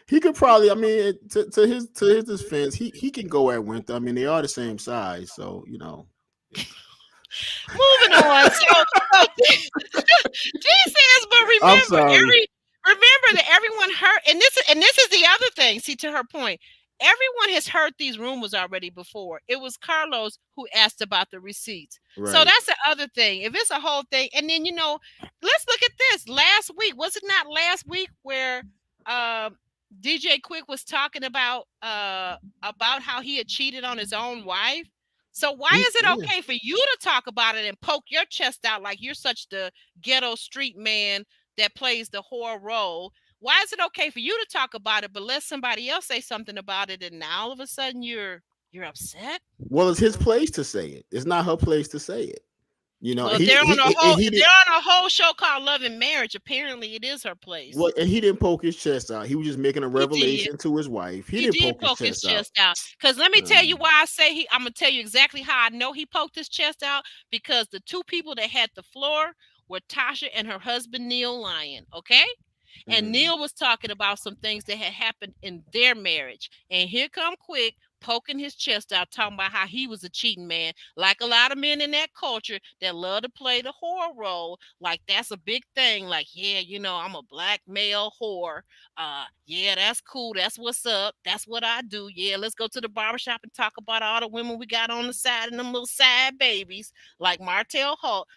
[SPEAKER 3] he could probably. I mean, to his defense, he can go at Winter. I mean, they are the same size, so it's.
[SPEAKER 2] Moving on. So G says, but
[SPEAKER 3] I'm sorry.
[SPEAKER 2] remember that everyone heard, and this is the other thing. See, to her point, everyone has heard these rumors already before. It was Carlos who asked about the receipts. So
[SPEAKER 3] Right.
[SPEAKER 2] that's the other thing. If it's a whole thing, and then let's look at this. Last week, was it not last week where DJ Quick was talking about how he had cheated on his own wife? So why is it
[SPEAKER 3] Yeah.
[SPEAKER 2] okay for you to talk about it and poke your chest out like you're such the ghetto street man that plays the whore role? Why is it okay for you to talk about it, but let somebody else say something about it, and now all of a sudden you're upset?
[SPEAKER 3] Well, it's his place to say it. It's not her place to say it.
[SPEAKER 2] Well,
[SPEAKER 3] He and he
[SPEAKER 2] if
[SPEAKER 3] did.
[SPEAKER 2] they're on a whole show called Love and Marriage, apparently it is her place.
[SPEAKER 3] Well, and he didn't poke his chest out. He was just making a
[SPEAKER 2] He did.
[SPEAKER 3] revelation to his wife. He
[SPEAKER 2] He
[SPEAKER 3] didn't
[SPEAKER 2] did
[SPEAKER 3] poke his
[SPEAKER 2] poke his
[SPEAKER 3] chest out.
[SPEAKER 2] chest out. Because let me tell you
[SPEAKER 3] Um,
[SPEAKER 2] why I say I'm gonna tell you exactly how I know he poked his chest out. Because the two people that had the floor were Tasha and her husband Neil Lyon. Okay. And
[SPEAKER 3] mm,
[SPEAKER 2] Neil was talking about some things that had happened in their marriage. And here come Quick poking his chest out, talking about how he was a cheating man. Like a lot of men in that culture that love to play the whore role, like that's a big thing. Like, yeah, I'm a black male whore. Yeah, that's cool. That's what's up. That's what I do. Yeah, let's go to the barbershop and talk about all the women we got on the side and them little side babies, like Martell Holt.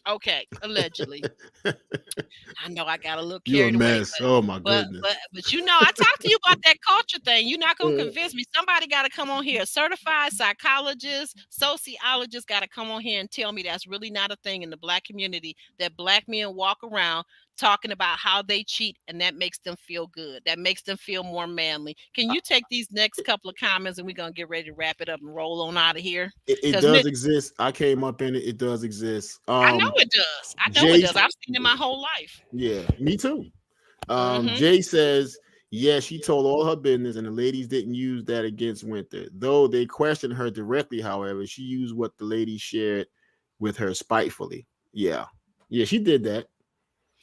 [SPEAKER 2] Okay, allegedly. I know I got a little
[SPEAKER 3] You a
[SPEAKER 2] carried away,
[SPEAKER 3] mess. Oh my
[SPEAKER 2] but
[SPEAKER 3] goodness.
[SPEAKER 2] but but I talked to you about that culture thing. You're not gonna convince me. Somebody got to come on here. A certified psychologist, sociologist got to come on here and tell me that's really not a thing in the black community. That black men walk around talking about how they cheat, and that makes them feel good. That makes them feel more manly. Can you take these next couple of comments and we're gonna get ready to wrap it up and roll on out of here?
[SPEAKER 3] It
[SPEAKER 2] Because
[SPEAKER 3] does exist. I came up in it. It does exist.
[SPEAKER 2] I know it does. I know it
[SPEAKER 3] Jay,
[SPEAKER 2] does. I've seen it my whole life.
[SPEAKER 3] yeah, me too.
[SPEAKER 2] Hmm.
[SPEAKER 3] Jay says, yeah, she told all her business, and the ladies didn't use that against Winter. Though they questioned her directly, however, she used what the ladies shared with her spitefully. Yeah, yeah, she did that.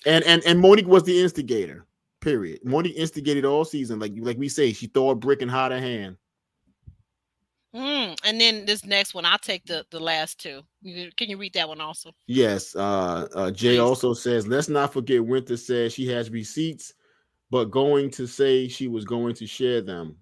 [SPEAKER 3] And Monique was the instigator. Period. Monique instigated all season, like we say, she throw a brick and hide her hand.
[SPEAKER 2] And then this next one, I'll take the last two. Can you read that one also,
[SPEAKER 3] Yes. Jay
[SPEAKER 2] please?
[SPEAKER 3] also says, let's not forget Winter says she has receipts, but going to say she was going to share them.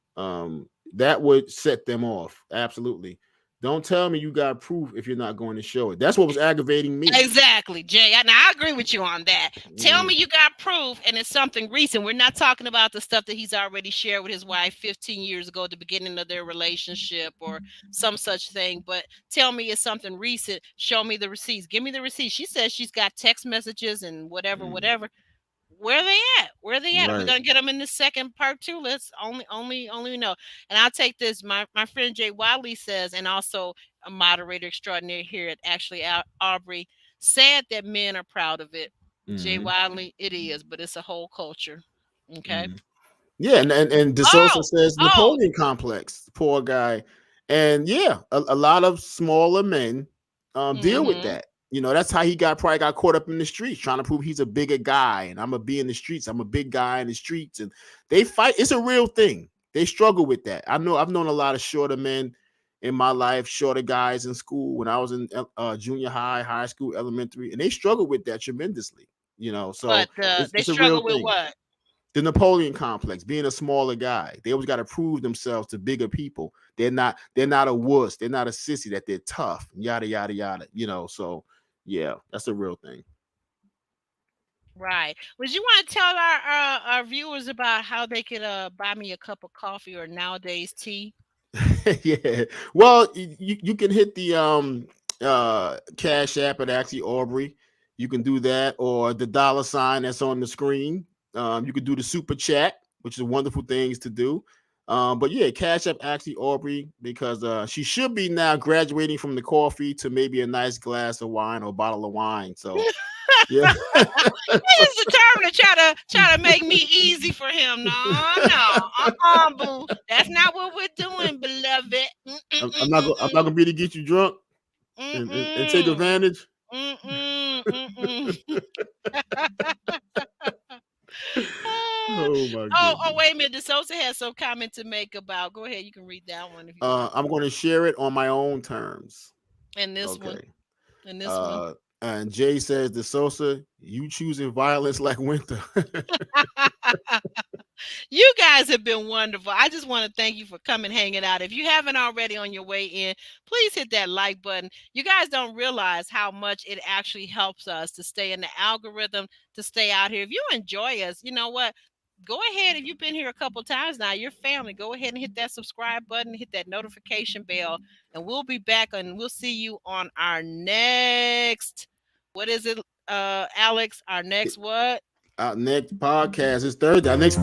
[SPEAKER 3] That would set them off. Absolutely. Don't tell me you got proof if you're not going to show it. That's what was aggravating me.
[SPEAKER 2] Exactly, Jay. Now I agree with you on that. Tell me you got proof, and it's something recent. We're not talking about the stuff that he's already shared with his wife 15 years ago at the beginning of their relationship or some such thing. But tell me it's something recent. Show me the receipts. Give me the receipts. She says she's got text messages and whatever, whatever. Where they at? Where they at? Are we
[SPEAKER 3] Right.
[SPEAKER 2] gonna get them in the second part two? Let's only know. And I'll take this. My friend Jay Wiley says, and also a moderator extraordinary here at actually Aubery, said that men are proud of it. Jay
[SPEAKER 3] Mm-hmm.
[SPEAKER 2] Wiley, it is, but it's a whole culture. Okay.
[SPEAKER 3] Mm-hmm. Yeah, and DeSosa
[SPEAKER 2] Oh,
[SPEAKER 3] says
[SPEAKER 2] oh.
[SPEAKER 3] Napoleon complex, poor guy. And yeah, a lot of smaller men deal with
[SPEAKER 2] Mm-hmm.
[SPEAKER 3] that. That's how he probably got caught up in the streets, trying to prove he's a bigger guy, and I'm gonna be in the streets. I'm a big guy in the streets, and they fight. It's a real thing. They struggle with that. I know. I've known a lot of shorter men in my life, shorter guys in school when I was in junior high, high school, elementary, and they struggle with that tremendously. So
[SPEAKER 2] But they
[SPEAKER 3] it's a real
[SPEAKER 2] struggle with
[SPEAKER 3] thing.
[SPEAKER 2] what?
[SPEAKER 3] The Napoleon complex, being a smaller guy. They always got to prove themselves to bigger people. They're not a wuss. They're not a sissy, that they're tough. Yada yada yada. So yeah, that's a real thing.
[SPEAKER 2] Right. Would you want to tell our viewers about how they could buy me a cup of coffee or nowadays tea?
[SPEAKER 3] Yeah. Well, you can hit the Cash App at actually Aubery. You can do that, or the dollar sign that's on the screen. You can do the super chat, which is wonderful things to do. But yeah, Cash App actually Aubery, because she should be now graduating from the coffee to maybe a nice glass of wine or bottle of wine. So yeah.
[SPEAKER 2] He's determined to try to make me easy for him. No, no, boo. That's not what we're doing, beloved.
[SPEAKER 3] I'm not gonna be to get you drunk and take
[SPEAKER 2] Mm-mm.
[SPEAKER 3] advantage.
[SPEAKER 2] Mm-mm. Mm-mm.
[SPEAKER 3] Oh my
[SPEAKER 2] Oh,
[SPEAKER 3] goodness.
[SPEAKER 2] wait a minute. DeSosa has some comment to make about. Go ahead. You can read that one if you want.
[SPEAKER 3] I'm going to share it on my own terms.
[SPEAKER 2] And this one.
[SPEAKER 3] Okay.
[SPEAKER 2] And this one.
[SPEAKER 3] Uh, and Jay says, the Sosa, you choosing violence like Winter.
[SPEAKER 2] You guys have been wonderful. I just want to thank you for coming, hanging out. If you haven't already on your way in, please hit that like button. You guys don't realize how much it actually helps us to stay in the algorithm, to stay out here. If you enjoy us, you know what? Go ahead. If you've been here a couple times now, your family, go ahead and hit that subscribe button, hit that notification bell, and we'll be back and we'll see you on our next, what is it, Alex? Our next what?
[SPEAKER 3] Our next podcast is Thursday. Our next